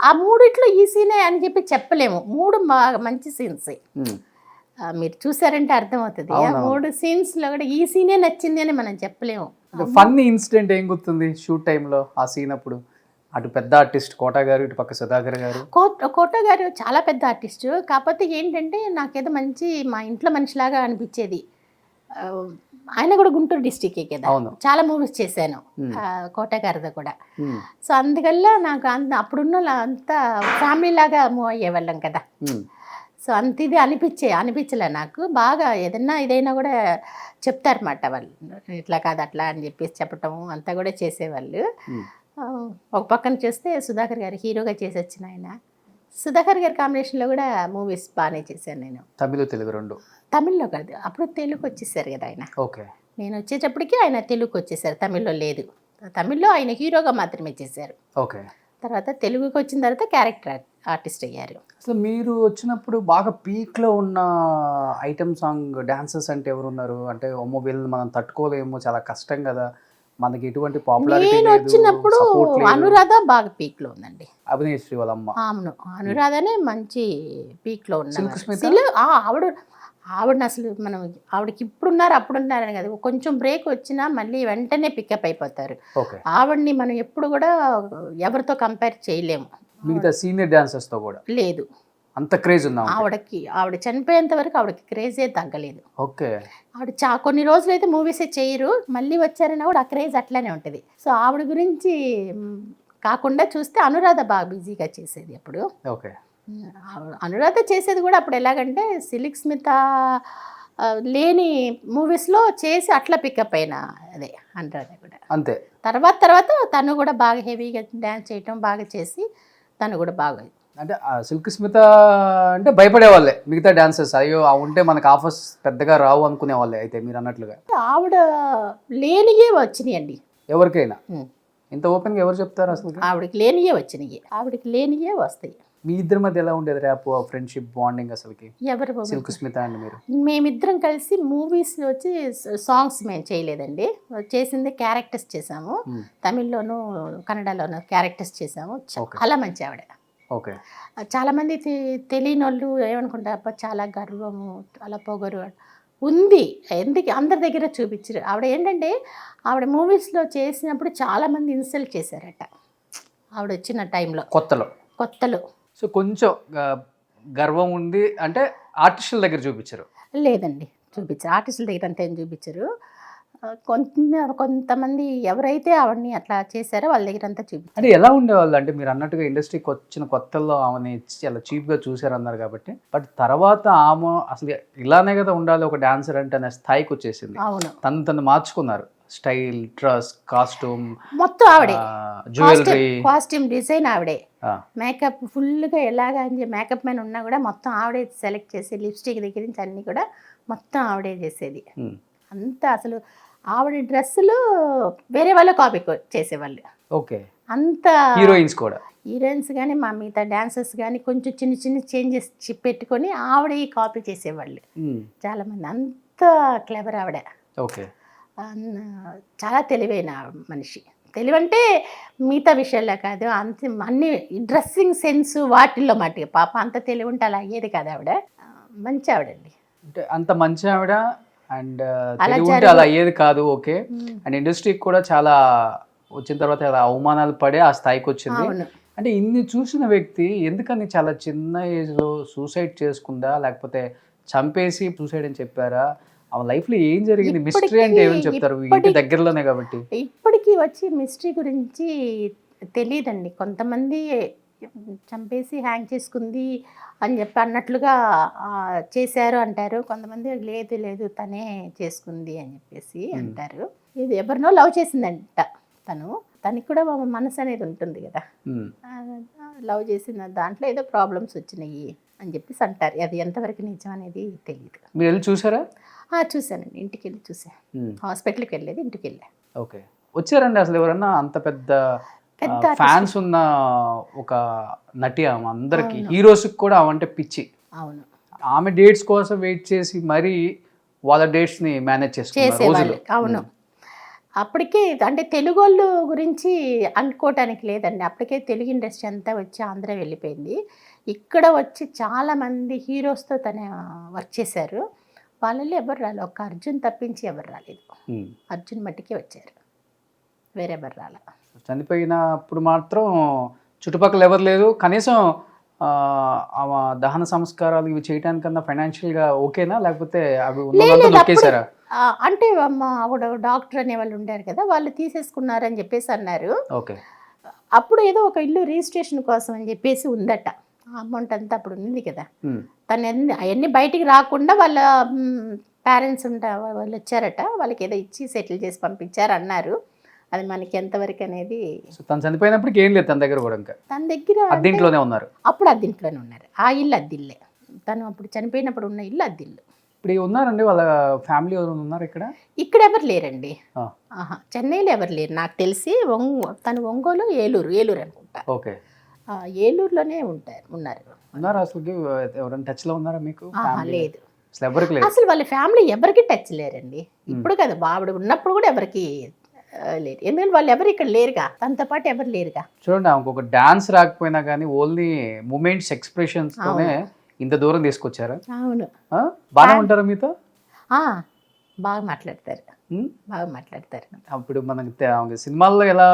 ఆ మూడిట్లో ఈ సీనే అని చెప్పి చెప్పలేము. 3 బాగా మంచి సీన్స్ మీరు చూసారంటే అర్థమవుతుంది. ఆ 3 scenes లో కూడా ఈ సీనే నచ్చింది అని మనం చెప్పలేము. ఫన్నీ ఇన్సిడెంట్ ఏం గుర్తుంది షూట్ టైంలో ఆ సీన్ అప్పుడు? అటు పెద్ద ఆర్టిస్ట్ కోట గారు, ఇటు పక్క సుధాకర్ గారు. కోట గారు చాలా పెద్ద ఆర్టిస్టు, కాకపోతే ఏంటంటే నాకేదో మంచి మా ఇంట్లో మనిషిలాగా అనిపించేది. ఆ, ఆయన కూడా గుంటూరు డిస్టికే కదా, అవును. చాలా మూవీస్ చేశాను, Hmm. కోట గారిది కూడా. Hmm. సో అందువల్ల నాకు అప్పుడున్న అంతా ఫ్యామిలీ లాగా మూవ్ అయ్యేవాళ్ళం కదా. Hmm. సో అంత ఇది అనిపించలే నాకు. బాగా ఇదైనా కూడా చెప్తారన్నమాట వాళ్ళు, ఇట్లా కాదు అట్లా అని చెప్పేసి చెప్పటము అంతా కూడా చేసేవాళ్ళు. Hmm. ఒక పక్కన చూస్తే సుధాకర్ గారు హీరోగా చేసి వచ్చిన ఆయన, సుధాకర్ గారి కాంబినేషన్లో కూడా మూవీస్ బాగానే చేశాను నేను. తమిళ తెలుగు రెండు? తమిళ్లో కాదు, అప్పుడు తెలుగు వచ్చేసారు కదా ఆయన. ఓకే. నేను వచ్చేటప్పటికి ఆయన తెలుగుకి వచ్చేసారు, తమిళ్లో లేదు. తమిళ్లో ఆయన హీరోగా మాత్రమే చేశారు. ఓకే. తర్వాత తెలుగుకి వచ్చిన తర్వాత క్యారెక్టర్ ఆర్టిస్ట్ అయ్యారు. అసలు మీరు వచ్చినప్పుడు బాగా పీక్లో ఉన్న ఐటమ్ సాంగ్ డాన్సర్స్ అంటే ఎవరున్నారు? అంటే అమ్మో వీళ్ళని మనం తట్టుకోలేము, చాలా కష్టం కదా, మనకి ఎటువంటి పాపులారిటీ నేను లేదు, వచ్చినప్పుడు support లేదు. అనురాధ బాగా పీక్లో ఉందండి. అభినేశ్రీ వాళ్ళ అమ్మ. అవును, అనురాధనే మంచి పీక్లో సిల్క్ స్మిత? ఆవిడని అసలు ఆవిడకి ఇప్పుడున్నారు అప్పుడున్నారని కదా, కొంచెం బ్రేక్ వచ్చినా మళ్ళీ వెంటనే పికప్ అయిపోతారు. ఓకే. ఆవిడని మనం ఎప్పుడు కూడా ఎవరితో కంపేర్ చేయలేము. మిగతా సీనియర్ డాన్సర్స్ తో కూడా లేదు, అంత క్రేజ్ ఉందా? ఆవిడ చనిపోయేంత వరకు ఆవిడకి క్రేజే తగ్గలేదు. ఓకే. ఆవిడ కొన్ని రోజులు అయితే మూవీసే చేయరు, మళ్ళీ వచ్చారన్నా కూడా ఆ క్రేజ్ అట్లానే ఉంటుంది. సో ఆవిడ గురించి కాకుండా చూస్తే అనురాధ బాగా బిజీగా చేసేది అప్పుడు. ఓకే. అనురాధ చేసేది కూడా అప్పుడు ఎలాగంటే సిల్క్ స్మిత లేని మూవీస్లో చేసి అట్లా పికప్ అయిన అదే అనురాధ కూడా అంతే. తర్వాత తను కూడా బాగా హెవీగా డ్యాన్స్ చేయటం బాగా చేసి తను కూడా బాగా. అంటే సిల్క్ స్మిత అంటే భయపడే వాళ్ళే మిగతా డాన్సర్స్, అయ్యో ఉంటే మనకు ఆఫర్స్ పెద్దగా రావు అనుకునే వాళ్ళే. అయితే మీరు అన్నట్లుగా ఆవిడ లేనియే వచ్చినాయండి ఎవరికైనా. ఇంత ఓపెన్గా ఎవరు చెప్తారు అసలు? ఆవిడకి లేనియే వస్తాయి. మీ ఇద్దరి మధ్య ఎలా ఉండేది ర్యాప్, ఫ్రెండ్షిప్, బాండింగ్ అసలుకి? ఎవరు? సిల్క్ స్మిత అండ్ మీరు. మేమిద్దరం కలిసి మూవీస్ వచ్చి సాంగ్స్ మేము చేయలేదండి, చేసింది క్యారెక్టర్స్ చేసాము. తమిళ్లోను కన్నడలోను క్యారెక్టర్స్ చేసాము. చాలా మంచి ఆవిడ. ఓకే. చాలా మంది తెలియని వాళ్ళు ఏమనుకుంటారు, అబ్బా చాలా గర్వము అలా పొగరు ఉంది, ఎందుకు అందరి దగ్గర చూపించారు. ఆవిడ ఏంటంటే ఆవిడ మూవీస్లో చేసినప్పుడు చాలామంది ఇన్సల్ట్ చేశారట ఆవిడ వచ్చిన టైంలో, కొత్తలో. సో కొంచెం గర్వం ఉంది అంటే ఆర్టిస్టుల దగ్గర చూపించారు? లేదండి, చూపించారు. ఆర్టిస్టుల దగ్గర అంతా ఏం చూపించారు. కొంతమంది ఎవరైతే ఆవిడని అట్లా చేశారో వాళ్ళ దగ్గర అంతా చూపించారు. అంటే ఎలా ఉండేవాళ్ళు? అంటే మీరు అన్నట్టుగా ఇండస్ట్రీకి వచ్చిన కొత్తల్లో ఆమెని చాలా చీప్గా చూసారు అన్నారు కాబట్టి, బట్ తర్వాత ఆమె అసలు ఇలానే కదా ఉండాలి ఒక డాన్సర్ అంటే అనే స్థాయికి వచ్చేసింది. అవును, తను మార్చుకున్నారు, స్టైల్, డ్రెస్, కాస్ట్యూమ్ మొత్తం ఆవిడే, జ్యువెలరీ, కాస్ట్యూమ్ డిజైన్ ఆవిడే, మేకప్ ఫుల్గా ఎలాగా అని మేకప్ మ్యాన్ ఉన్నా కూడా మొత్తం ఆవిడే సెలెక్ట్ చేసి లిప్స్టిక్ దగ్గర నుంచి అన్ని కూడా మొత్తం ఆవిడే చేసేది. అంతా అసలు ఆవిడ డ్రెస్సులు వేరే వాళ్ళు కాపీ చేసేవాళ్ళు. ఓకే. అంత హీరోయిన్స్ కానీ మా మిగతా డాన్సర్స్ కానీ కొంచెం చిన్న చేంజెస్ పెట్టుకొని ఆవిడ కాపీ చేసేవాళ్ళు చాలా మంది. అంత క్లెవర్ ఆవిడ. ఓకే. చాలా తెలివైన మనిషి. తెలివంటే మిగతా విషయాల్లో కాదు, అన్ని డ్రెస్సింగ్ సెన్స్ వాటిల్లో మట్టి పాప అంత తెలివి ఉంటే అలా అయ్యేది కాదు. ఆవిడ మంచి ఆవిడండి, అంటే అంత మంచి ఆవిడ. అండ్ ఉంటే అలా అయ్యేది కాదు. ఓకే. అండ్ ఇండస్ట్రీకి కూడా చాలా వచ్చిన తర్వాత అవమానాలు పడే ఆ స్థాయికి వచ్చింది. అంటే ఇన్ని చూసిన వ్యక్తి ఎందుకని చాలా చిన్న ఏజ్లో సూసైడ్ చేసుకుందా, లేకపోతే చంపేసి సూసైడ్ అని చెప్పారా? ఆమె లైఫ్లో ఏం జరిగింది? మిస్టరీ అంటే ఏమని చెప్తారు? ఇంటి దగ్గరలోనే కాబట్టి ఇప్పటికీ వచ్చి మిస్టరీ గురించి తెలియదండి. కొంతమంది చంపేసి హ్యాంగ్ చేసుకుంది అని చెప్పి అన్నట్లుగా చేశారు అంటారు, కొంతమంది లేదు తనే చేసుకుంది అని చెప్పేసి అంటారు. ఇది ఎవరినో లవ్ చేసిందంట తనకి కూడా మనసు అనేది ఉంటుంది కదా, లవ్ చేసిన దాంట్లో ఏదో ప్రాబ్లమ్స్ వచ్చినాయి అని చెప్పేసి అంటారు. అది ఎంతవరకు నిజం అనేది తెలియదు. మీరు వెళ్ళి చూసారా? చూసానండి, ఇంటికి వెళ్ళి చూసాను. హాస్పిటల్కి వెళ్ళేది, ఇంటికి వెళ్ళా. ఓకే. వచ్చారండి అసలు ఎవరన్నా? అంత పెద్ద ఫ్యాన్స్ ఉన్న ఒక నటి ఆమె, అందరికి హీరోస్కి కూడా ఆమె పిచ్చి. అవును. ఆమె డేట్స్ కోసం వెయిట్ చేసి మరీ వాళ్ళ డేట్స్ ని మేనేజ్ చేసేవాళ్ళు. అవును. అప్పటికే అంటే తెలుగు వాళ్ళు గురించి అనుకోవటానికి లేదండి, అప్పటికే తెలుగు ఇండస్ట్రీ అంతా వచ్చి ఆంధ్ర వెళ్ళిపోయింది. ఇక్కడ వచ్చి చాలామంది హీరోస్తో తను వర్క్ చేశారు. వాళ్ళలో ఎవరు రాలేదు, ఒక్క అర్జున్ తప్పించి ఎవరు రాలేదు. అర్జున్ మట్టికే వచ్చారు, వేరే ఎవరు రాలే. చనిపోయినప్పుడు మాత్రం చుట్టుపక్కల ఎవరు లేదు. కనీసం దహన సంస్కారాలు ఇవి చేయడానికన్నా ఫైనాన్షియల్గా ఓకేనా, లేకపోతే అవి నొక్కేసారా? అంటే మా ఆవిడ డాక్టర్ అనే వాళ్ళు ఉండారు కదా, వాళ్ళు తీసేసుకున్నారని చెప్పేసి అన్నారు. ఓకే. అప్పుడు ఏదో ఒక ఇల్లు రిజిస్ట్రేషన్ కోసం అని చెప్పేసి ఉందట, ఆ అమౌంట్ అంతా అప్పుడు ఉంది కదా. తను అవన్నీ బయటికి రాకుండా వాళ్ళ పేరెంట్స్ వాళ్ళు వచ్చారట, వాళ్ళకి ఏదో ఇచ్చి సెటిల్ చేసి పంపించారు అన్నారు. అది మనకి ఎంతవరకు అనేది. తను చనిపోయినప్పటికి ఏం లేదు తన దగ్గర కూడా, ఇంకా తన దగ్గర అద్దెంట్లోనే ఉన్నారు. అప్పుడు అద్దెంట్లోనే ఉన్నారు. ఆ ఇల్లు అద్దిల్లే, తను అప్పుడు చనిపోయినప్పుడు ఉన్న ఇల్లు అద్దిల్లు. ఇప్పుడు ఉన్నారండి వాళ్ళ ఫ్యామిలీ ఎవరు ఉన్నారు ఇక్కడ? ఇక్కడ ఎవరు లేరండి. చెన్నైలో ఎవరు లేరు నాకు తెలిసి. తను ఒంగోలు, ఏలూరు అనుకుంటా. ఓకే. ఏలూరులోనే ఉన్నారు. అసలు ఎవరైనా టచ్ లో ఉన్నారా మీకు? లేదు, అసలు ఎవరికి లేదు. అసలు వాళ్ళ ఫ్యామిలీ ఎవరికి టచ్ లేరండి. ఇప్పుడు కదా బాబుడు ఉన్నప్పుడు కూడా ఎవరికి లేరు, ఎందుకంటే వాళ్ళు ఎవరు ఇక్కడ లేరుగా, తనతో పాటు ఎవరు లేరుగా. చూడండి, ఒక డాన్స్ రాకపోయినా కానీ ఓన్లీ మూమెంట్స్, ఎక్స్ప్రెషన్స్ తోనే ఇంత దూరం తీసుకొచ్చారు. అవును. బాగా ఉంటారా మీతో? బాగా మాట్లాడతారు. అప్పుడు మనకి సినిమాల్లో ఎలా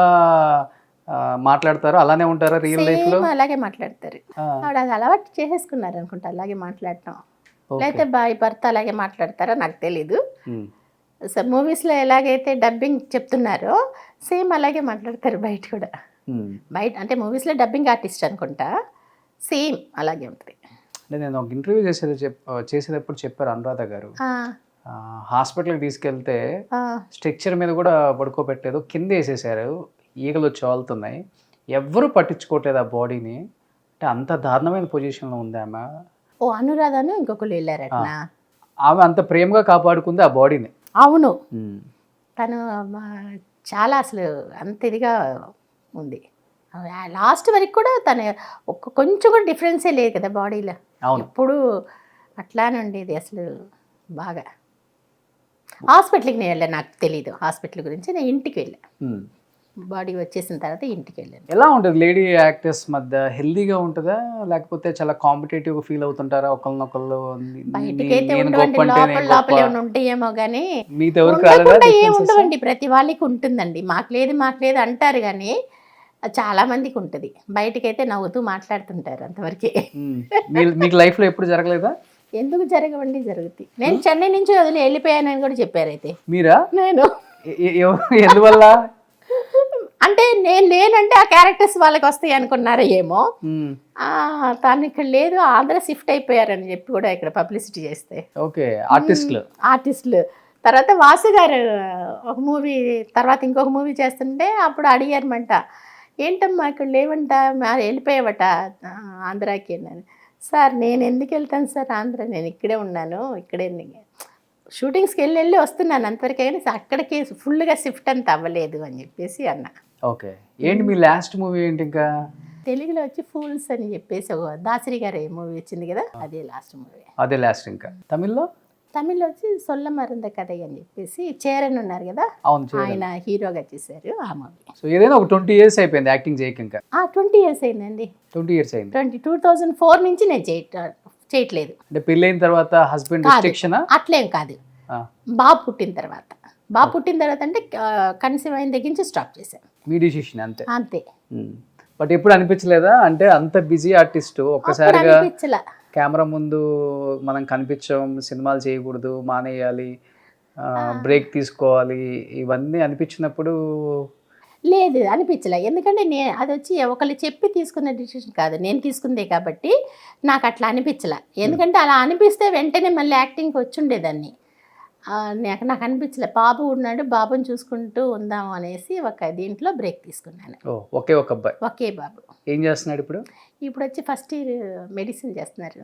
మాట్లాడతారో అలానే ఉంటారా రియల్ లైఫ్ లో? అలాగే మాట్లాడతారు. ఆవిడ అది అలవాటు చేసేసుకున్నారు అనుకుంటా అలాగే మాట్లాడటం. లేకపోతే బాయ్ భర్త అలాగే మాట్లాడతారో నాకు తెలీదు. మూవీస్లో ఎలాగైతే డబ్బింగ్ చెప్తున్నారో సేమ్ అలాగే మాట్లాడతారు బయట కూడా. బయట అంటే మూవీస్లో డబ్బింగ్ ఆర్టిస్ట్ అనుకుంటా, సేమ్ అలాగే ఉంటుంది. అంటే నేను ఒక ఇంటర్వ్యూ చేసేటప్పుడు చెప్పారు అనురాధ గారు, హాస్పిటల్కి తీసుకెళ్తే స్ట్రక్చర్ మీద కూడా పడుకోబెట్టలేదు, కింద వేసేసారు, ఈగలు వచ్చి వాళ్తున్నాయి, ఎవ్వరూ పట్టించుకోవట్లేదు ఆ బాడీని. అంటే అంత దారుణమైన పొజిషన్లో ఉంది ఆమె. అనురాధను ఇంకొకరు వెళ్ళారట. ఆమె అంత ప్రేమగా కాపాడుకుంది ఆ బాడీని. అవును, తను చాలా అసలు అంత ఇదిగా ఉంది. లాస్ట్ వరకు కూడా తను కొంచెం కూడా డిఫరెన్సే లేదు కదా బాడీలో. ఎప్పుడు అట్లానే ఉండేది అసలు బాగా. హాస్పిటల్కి నేను వెళ్ళాను, నాకు తెలీదు హాస్పిటల్ గురించి. నేను ఇంటికి వెళ్ళాను, బాడీ వచ్చేసిన తర్వాత ఇంటికి వెళ్ళాను. ఎలా ఉంటుంది లేడీ యాక్టర్స్ మధ్య? హెల్దీగా ఉంటుందా లేకపోతే చాలా కాంపిటేటివ్ ఫీల్ అవుతుంటారా ఒకళ్ళనొకళ్ళు? బయటకైతే లోపల ఉంటాయేమో కానీ ఏం ఉండవండి. ప్రతి వాళ్ళకి ఉంటుందండి. మాకు లేదు అంటారు కానీ చాలా మందికి ఉంటుంది. బయటకైతే నవ్వుతూ మాట్లాడుతుంటారు అంతవరకే. మీకు లైఫ్ లో ఎప్పుడు జరగలేదా? ఎందుకు జరగవండి, జరుగుతాయి. నేను చెన్నై నుంచి వదిలి వెళ్ళిపోయానని కూడా చెప్పారు. అయితే మీరా? నేను ఎందువల్ల అంటే నేను లేనంటే ఆ క్యారెక్టర్స్ వాళ్ళకి వస్తాయి అనుకున్నారా ఏమో. తను ఇక్కడ లేదు, ఆంధ్ర షిఫ్ట్ అయిపోయారని చెప్పి కూడా ఇక్కడ పబ్లిసిటీ చేస్తే. ఓకే. ఆర్టిస్టులు తర్వాత వాసు గారు ఒక మూవీ తర్వాత ఇంకొక మూవీ చేస్తుంటే అప్పుడు అడిగారమంట, ఏంటమ్మా ఇక్కడ లేవంట, వెళ్ళిపోయావట ఆంధ్రాకి అన్నాను. సార్ నేను ఎందుకు వెళ్తాను సార్ ఆంధ్ర, నేను ఇక్కడే ఉన్నాను, ఇక్కడే షూటింగ్స్కి వెళ్ళి వస్తున్నాను అంతవరకు, అయినా అక్కడికి ఫుల్గా షిఫ్ట్ అంత అవ్వలేదు అని చెప్పేసి అన్నా. ఓకే. ఏంటి మీ లాస్ట్ మూవీ ఏంటి? ఇంకా తెలుగులో వచ్చి ఫూల్స్ అని చెప్పేసి ఒక దాసరి గారి మూవీ వచ్చింది కదా, అదే లాస్ట్ మూవీ. అదే లాస్ట్. ఇంకా తమిళ్లో వచ్చి సొల్ల మరుంద కథ అని చెప్పేసి చేరన్ ఉన్నారు కదా, ఆయన హీరోగా చేశారు ఆ మూవీ. సో ఏదైనా ఒక 20 years అయిపోయింది యాక్టింగ్ చేయక? ఇంకా 20 years అయిందండి. 20 years అయింది. 2004 నుంచి నేను చేయట్లేదు. అంటే పెళ్ళైన తర్వాత హస్బెండ్ రిస్ట్రిక్షన్? అట్లేం కాదు, బాబు పుట్టిన తర్వాత అంటే కన్సీవ్ అయిన దగ్గర నుంచి స్టాప్ చేశాను. మీ డిసిషన్ అంతే. బట్ ఎప్పుడు అనిపించలేదా అంటే అంత బిజీ ఆర్టిస్ట్ ఒక్కసారిగా కెమెరా ముందు మనం కనిపించాం, సినిమాలు చేయకూడదు, మానేయాలి, బ్రేక్ తీసుకోవాలి, ఇవన్నీ అనిపించినప్పుడు? లేదు, అనిపించలే. ఎందుకంటే అది వచ్చి ఒకళ్ళు చెప్పి తీసుకున్న డిసిషన్ కాదు, నేను తీసుకుందే కాబట్టి నాకు అట్లా అనిపించలే. ఎందుకంటే అలా అనిపిస్తే వెంటనే మళ్ళీ యాక్టింగ్కి వచ్చి ఉండేదాన్ని. నాకు అనిపించలే, బాబు ఉన్నాడు, బాబుని చూసుకుంటూ ఉందాము అనేసి ఒక దీంట్లో బ్రేక్ తీసుకున్నాను. ఒకే బాబు. ఏం చేస్తున్నాడు ఇప్పుడు? ఇప్పుడు వచ్చి ఫస్ట్ ఇయర్ మెడిసిన్ చేస్తున్నారు,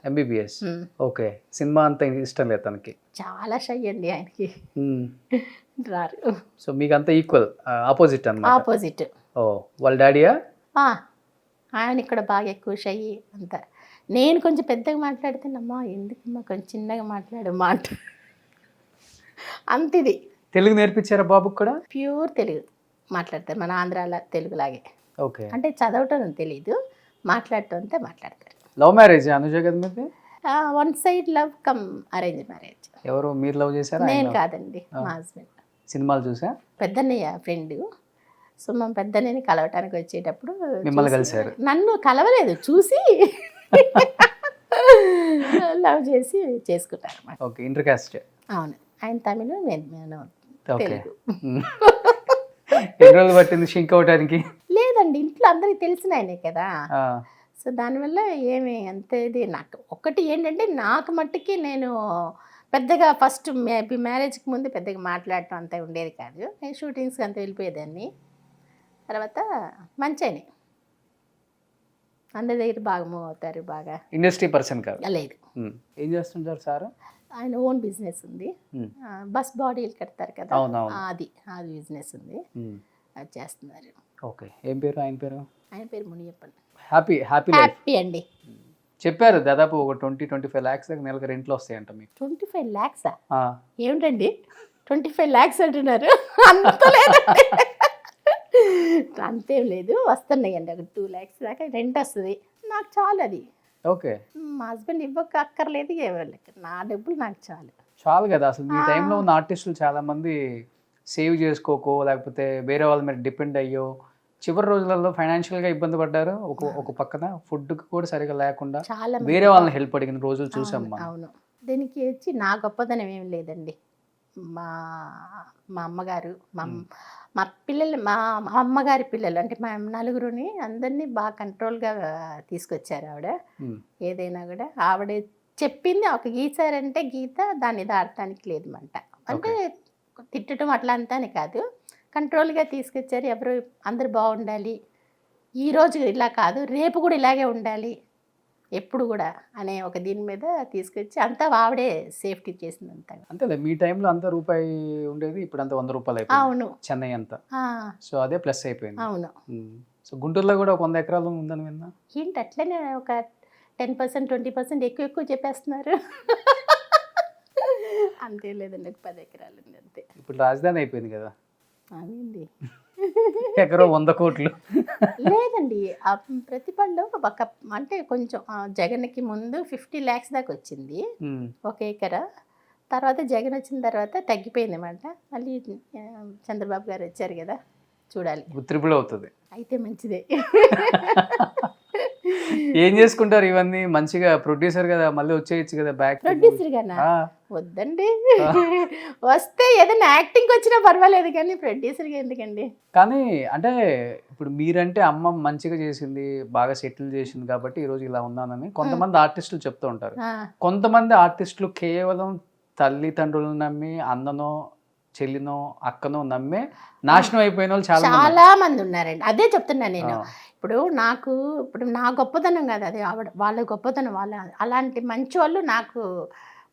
ఎంబీబీఎస్. ఓకే. సినిమా అంత ఇష్టం లేదు తనకి? చాలా షై అండి ఆయనకి, రారు. సో మీకు అంతా ఈక్వల్, ఆపోజిట్ అన్నమాట. ఆపోజిట్. ఓ, వాళ్ళ డాడీయా? ఆయన ఇక్కడ బాగా ఎక్కువ షై అంతా. నేను కొంచెం పెద్దగా మాట్లాడితేనమ్మా ఎందుకమ్మా కొంచెం చిన్నగా మాట్లాడు మాట అంతిది. తెలుగు నేర్పించారా బాబుకి కూడా? ప్యూర్ తెలుగు మాట్లాడతారు, మన ఆంధ్రాలో తెలుగులాగే. ఓకే. అంటే చదవటం తెలీదు, మాట్లాడటం అంతా మాట్లాడతారు. లవ్ మ్యారేజ్ అనుజ కదా మీది? One side love come arrange marriage. ఎవరు, మీరు లవ్ చేశారా? నేను కాదండి, మా హస్బెండ్. సినిమాలు చూసా? పెద్దన్నయ్య ఫ్రెండ్, సో మా పెద్దన్నయ్యని కలవటానికి వచ్చేటప్పుడు మిమ్మల్ని కలిశారు? నన్ను కలవలేదు, చూసి లవ్ చేసి చేసుకుంటారు. ఓకే. Inter caste? అవును. ఆయన తమిళ్, నేను ఓకే. తెలుగు. ఎన్ని రోజులు పట్టింది షింక్ అవడానికి? లేదండి, ఇంట్లో అందరికి తెలిసిన ఆయనే కదా. సో దానివల్ల ఏమి అంత ఇది నాకు ఒక్కటి ఏంటంటే, నాకు మట్టుకి నేను పెద్దగా ఫస్ట్ మ్యారేజ్కి ముందు పెద్దగా మాట్లాడటం అంత ఉండేది కాదు. నేను షూటింగ్స్కి అంత వెళ్ళిపోయేదాన్ని. తర్వాత మంచి ఆయనే, అందరి దగ్గర బాగా మూవ్ అవుతారు. బాగా ఇండస్ట్రీ పర్సన్ కాదు. లేదు, ఏం చేస్తుంటారు సార్? ఆయన ఓన్ బిజినెస్ ఉంది. బస్ బాడీలు కడతారు కదా, అది బిజినెస్ ఉంది, అది చేస్తున్నారు. ఓకే. ఏం పేరు ఆయన పేరు? ఆయన పేరు మునియప్పన్. హ్యాపీ హ్యాపీ హ్యాపీ అండి. చెప్పారు దాదాపు ఒక 20-25 lakhs దాకా నెలకు రెంట్లు వస్తాయంట మీకు. 25 lakhs ఏమిటండి 25 lakhs అంటున్నారు? అంత లేదండి, అంతేం లేదు, వస్తున్నాయండి. ఒక 2 lakhs దాకా రెంట్ వస్తుంది. నాకు చాలు అది. ఓకే. మా హస్బెండ్ ఇవ్వక అక్కర్లేదు, నా డబ్బులు నాకు చాలు. చాలు కదా. అసలు మీ టైంలో ఉన్న ఆర్టిస్టులు చాలా మంది సేవ్ చేసుకోకో, లేకపోతే వేరే వాళ్ళ మీద డిపెండ్ అయ్యో చివరి రోజులలో ఫైనాన్షియల్గా ఇబ్బంది పడ్డారు. ఒక పక్కన ఫుడ్కి కూడా సరిగా లేకుండా చాలా వేరే వాళ్ళని హెల్ప్ అడిగిన రోజులు చూసాం మనం. అవును. దీనికి వచ్చి నా గొప్పదనం ఏం లేదండి. మా అమ్మగారు, మా పిల్లలు, మా అమ్మగారి పిల్లలు అంటే మా నలుగురుని అందరినీ బాగా కంట్రోల్గా తీసుకొచ్చారు ఆవిడ. ఏదైనా కూడా ఆవిడ చెప్పింది ఒక గీసారంటే గీత, దాన్ని దాడటానికి లేదు మంట. అంటే తిట్టడం అట్లా అంతా అని కాదు, కంట్రోల్గా తీసుకొచ్చారు. అందరూ బాగుండాలి, ఈరోజు ఇలా కాదు రేపు కూడా ఇలాగే ఉండాలి ఎప్పుడు కూడా అనే ఒక దీని మీద తీసుకొచ్చి అంతా ఆవిడే సేఫ్టీ చేసింది అంతా. అంతేలే, మీ టైంలో అంత రూపాయి ఉండేది, ఇప్పుడు అంత 100 రూపాయలు అయిపోయింది. అవును, చెన్నై అంతా. సో అదే ప్లస్ అయిపోయింది. అవును. సో గుంటూరులో కూడా 100 ఎకరాలు ఉందని విన్నా. ఏంటి అట్లనే ఒక 10%, 20% ఎక్కువ చెప్పేస్తున్నారు. అంతే లేదండి, ఒక 10 ఎకరాలు ఉంది అంతే. ఇప్పుడు రాజధాని అయిపోయింది కదా. అదేండి, ఎకరం 100 కోట్లు లేదండి. ప్రతిభలో ఒక అంటే కొంచెం జగన్కి ముందు 50 lakhs దాకా వచ్చింది ఒక ఎకరా. తర్వాత జగన్ వచ్చిన తర్వాత తగ్గిపోయింది అన్నమాట. మళ్ళీ చంద్రబాబు గారు వచ్చారు కదా, చూడాలి, ట్రిపుల్ అవుతుంది అయితే మంచిదే. ఏం చేసుకుంటారు ఇవన్నీ? మంచిగా ప్రొడ్యూసర్ కదా, మళ్ళీ వచ్చేయచ్చు కదా బ్యాక్. ప్రొడ్యూసర్ గానా? వద్దండి, వస్తే ఏదైనా యాక్టింగ్ వచ్చినా పర్వాలేదు కానీ ప్రొడ్యూసర్గా ఎందుకండి. కానీ అంటే ఇప్పుడు మీరంటే అమ్మ మంచిగా చేసింది, బాగా సెటిల్ చేసింది కాబట్టి ఈరోజు ఇలా ఉన్నానని కొంతమంది ఆర్టిస్టులు చెప్తూ ఉంటారు. కొంతమంది ఆర్టిస్టులు కేవలం తల్లిదండ్రులను నమ్మి, అన్ననో చెల్లినో అక్కనో నమ్మే నాశనం అయిపోయిన వాళ్ళు చాలా మంది ఉన్నారండి. అదే చెప్తున్నా నేను. ఇప్పుడు నా గొప్పతనం కాదు అది, వాళ్ళ గొప్పతనం. అలాంటి మంచి వాళ్ళు నాకు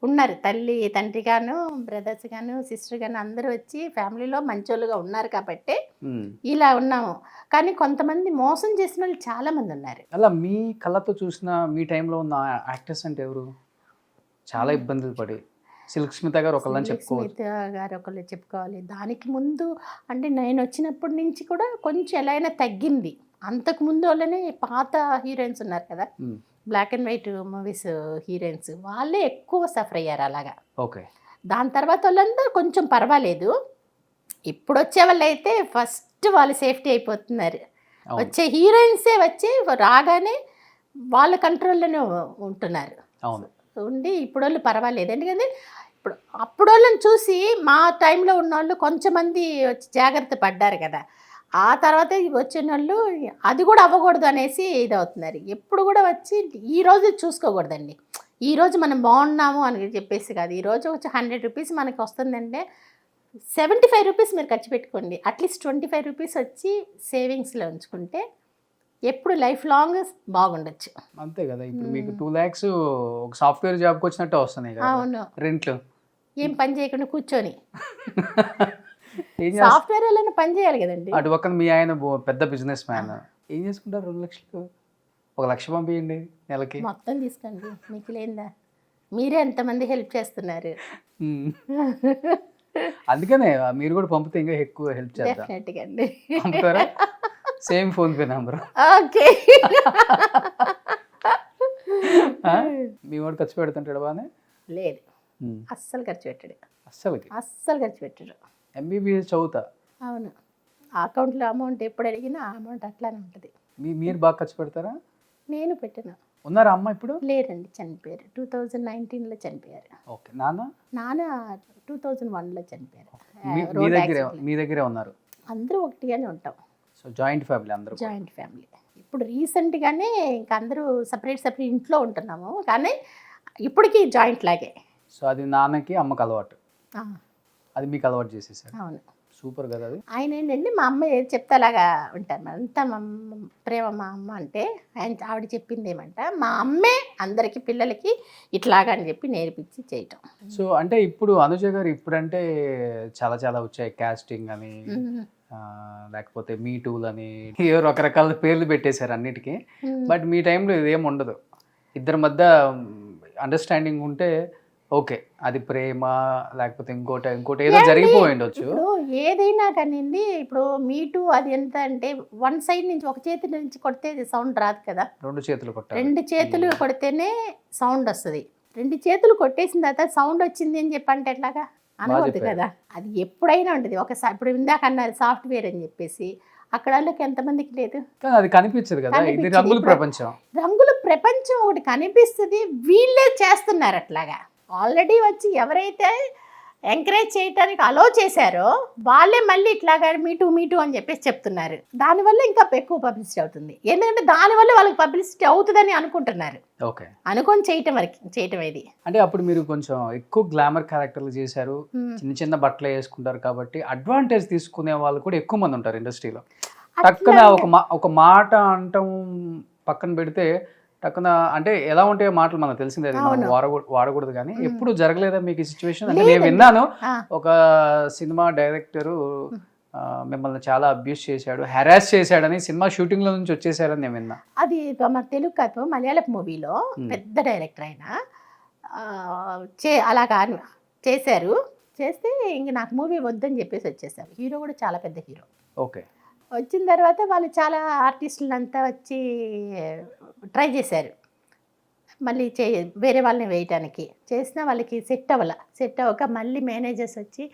ఉన్నారు. తల్లి తండ్రి గాను, బ్రదర్స్ గాను, సిస్టర్ గాను అందరూ వచ్చి ఫ్యామిలీలో మంచోళ్ళుగా ఉన్నారు కాబట్టి ఇలా ఉన్నాము. కానీ కొంతమంది మోసం చేసిన వాళ్ళు చాలా మంది ఉన్నారు. అలా మీ కళ్ళతో చూసిన మీ టైంలో ఉన్న యాక్టర్స్ అంటే ఎవరు చాలా ఇబ్బందులు పడి? సిల్క్ స్మిత గారు ఒకళ్ళని చెప్పుకోవాలి. స్మిత గారు ఒకళ్ళు చెప్పుకోవాలి. దానికి ముందు అంటే నేను వచ్చినప్పటి నుంచి కూడా కొంచెం ఎలా అయినా తగ్గింది. అంతకు ముందు వాళ్ళనే పాత హీరోయిన్స్ ఉన్నారు కదా, black and white movies heroines, వాళ్ళే ఎక్కువ సఫర్ అయ్యారు అలాగా. ఓకే. దాని తర్వాత వాళ్ళందరూ కొంచెం పర్వాలేదు. ఇప్పుడు వచ్చే వాళ్ళు అయితే ఫస్ట్ వాళ్ళు సేఫ్టీ అయిపోతున్నారు. వచ్చే హీరోయిన్సే వచ్చి రాగానే వాళ్ళ కంట్రోల్లోనే ఉంటున్నారు. అవును, ఉండి ఇప్పుడు వాళ్ళు పర్వాలేదు. ఎందుకంటే ఇప్పుడు అప్పుడు వాళ్ళని చూసి మా టైంలో ఉన్న వాళ్ళు కొంచెమంది వచ్చి జాగ్రత్త పడ్డారు కదా. ఆ తర్వాత వచ్చిన వాళ్ళు అది కూడా అవ్వకూడదు అనేసి ఇది అవుతున్నారు. ఎప్పుడు కూడా వచ్చి ఈరోజు చూసుకోకూడదండి. ఈరోజు మనం బాగున్నాము అని చెప్పేసి కాదు. ఈరోజు వచ్చి 100 రూపీస్ మనకి వస్తుందంటే 75 రూపీస్ మీరు ఖర్చు పెట్టుకోండి. అట్లీస్ట్ 25 రూపీస్ వచ్చి సేవింగ్స్లో ఉంచుకుంటే ఎప్పుడు లైఫ్ లాంగ్ బాగుండొచ్చు. అంతే కదా. ఇప్పుడు మీకు 2 lakhs ఒక సాఫ్ట్వేర్ జాబ్కి వచ్చినట్టు వస్తున్నాయి కదా. అవును, రెంట్లు ఏం పని చేయకుండా కూర్చొని సాఫ్ట్వేర్ వాళ్ళని పని చేయాలి కదండి. అటు పక్కన మీ ఆయన పెద్ద బిజినెస్ మ్యాన్, ఏం చేసుకుంటారు? 2 లక్షలు 1 లక్ష పంపించండి నెలకి, మొత్తం తీసుకోండి, మీకు లేదా? మీరే ఎంతమంది హెల్ప్ చేస్తున్నారు. అందుకనే మీరు కూడా పంపితే ఇంకా ఎక్కువ హెల్ప్ చేద్దాం. పంపుతారా? Same PhonePe number. Okay. మీ వాడు ఖర్చు పెడుతుంటాడు బాగానే? లేదు, అస్సలు ఖర్చు పెట్టాడు. అస్సలు ఖర్చు పెట్టాడు. MBBS చదువుతా. అవును, అకౌంట్లో అమౌంట్ ఎప్పుడు అడిగినా ఆ అమౌంట్ అట్లానే ఉంటుంది. మీరు బాగా ఖర్చు పెడతారా? నేను పెట్టిన ఉన్నారా అమ్మ ఇప్పుడు? లేరండి, చనిపోయారు. 2019లో చనిపోయారు. ఓకే. నాన్న? నాన్న 2001లో చనిపోయారు. మీ దగ్గరే ఉన్నారు? అందరూ ఒకటిగానే ఉంటాం. సో జాయింట్ ఫ్యామిలీ అందరూ? Joint family. ఇప్పుడు రీసెంట్గానే ఇంకా అందరూ సపరేట్ ఇంట్లో ఉంటున్నాము, కానీ ఇప్పటికీ జాయింట్ లాగే. సో అది నాన్నకి అమ్మకి అలవాటు, ఆ, అది మీకు అలవాటు చేసేసారు. అవును. సూపర్ కదా అది. ఆయన ఏంటంటే మా అమ్మ ఏది చెప్తే అలాగా ఉంటారు. అంతా మా అమ్మ ప్రేమ. మా అమ్మ అంటే ఆవిడ చెప్పింది ఏమంట, మా అమ్మే అందరికీ పిల్లలకి ఇట్లాగా అని చెప్పి నేర్పించి చేయటం. సో అంటే ఇప్పుడు అనుజ గారు ఇప్పుడంటే చాలా చాలా వచ్చాయి, కాస్టింగ్ అని లేకపోతే మీ టూల్ అని ఏవో రకరకాల పేర్లు పెట్టేశారు అన్నిటికీ. బట్ మీ టైంలో ఇదేం ఉండదు, ఇద్దరి మధ్య అండర్స్టాండింగ్ ఉంటే ఓకే, అది ప్రేమ లేకపోతే ఇంకోటి ఏదో జరిగిపోయి ఉండొచ్చు. ఇప్పుడు ఏదైనా కానివ్వండి, ఇప్పుడు మీటు అది ఎంత అంటే వన్ సైడ్ నుంచి ఒక చేతి నుంచి కొడితే సౌండ్ రాదు కదా, రెండు చేతులు కొట్టాలి. రెండు చేతులు కొడితేనే సౌండ్ వస్తుంది. రెండు చేతులు కొట్టేసిన తర్వాత సౌండ్ వచ్చింది అని చెప్పంటే ఎట్లాగా అనవద్దు కదా. అది ఎప్పుడైనా ఉంటుంది. ఒకసారి ఇప్పుడు ఇందాక అన్నారు సాఫ్ట్వేర్ అని చెప్పేసి, అక్కడ వాళ్ళకి ఎంతమందికి లేదు, అది కనిపించదు కదా. ఇది రంగుల ప్రపంచం. రంగుల ప్రపంచం ఒకటి కనిపిస్తుంది, వీళ్ళే చేస్తున్నారు అట్లాగా. ఆల్రెడీ వచ్చి ఎవరైతే ఎంకరేజ్ చేయడానికి అలో చేశారో వాళ్ళే మళ్ళీ ఇట్లాగా మీటూ అని చెప్పేసి చెప్తున్నారు. దానివల్ల ఇంకా ఎక్కువ పబ్లిసిటీ అవుతుంది. ఎందుకంటే దానివల్ల వాళ్ళకి పబ్లిసిటీ అవుతుందని అనుకుంటున్నారు. ఓకే, అనుకొని చేయటం ఇది. అంటే అప్పుడు మీరు కొంచెం ఎక్కువ గ్లామర్ క్యారెక్టర్లు చేశారు, చిన్న చిన్న బట్టలు వేసుకుంటారు కాబట్టి అడ్వాంటేజ్ తీసుకునే వాళ్ళు కూడా ఎక్కువ మంది ఉంటారు ఇండస్ట్రీలో. టక్కున ఒక మాట అంటాం పక్కన పెడితే టక్కున అంటే ఎలా ఉంటాయో మాటలు మనకు తెలిసిందే, వాడకూడదు. కానీ ఎప్పుడు జరగలేదా మీకు ఈ సిచ్యువేషన్? అంటే నేను విన్నాను, ఒక సినిమా డైరెక్టరు మిమ్మల్ని చాలా అబ్యూస్ చేశాడు, హెరాస్ చేశాడని, సినిమా షూటింగ్ లో నుంచి వచ్చేసారని నేను విన్నా. అది మన తెలుగు కాదు, మలయాళం మూవీలో పెద్ద డైరెక్టర్ అయినా అలాగా చేశారు. చేస్తే ఇంక నాకు మూవీ వద్దని చెప్పేసి వచ్చేసారు. హీరో కూడా చాలా పెద్ద హీరో. ఓకే. వచ్చిన తర్వాత వాళ్ళు చాలా ఆర్టిస్టులంతా వచ్చి ట్రై చేశారు మళ్ళీ వేరే వాళ్ళని వేయటానికి. చేసినా వాళ్ళకి సెట్ అవ్వక మళ్ళీ మేనేజర్స్ వచ్చి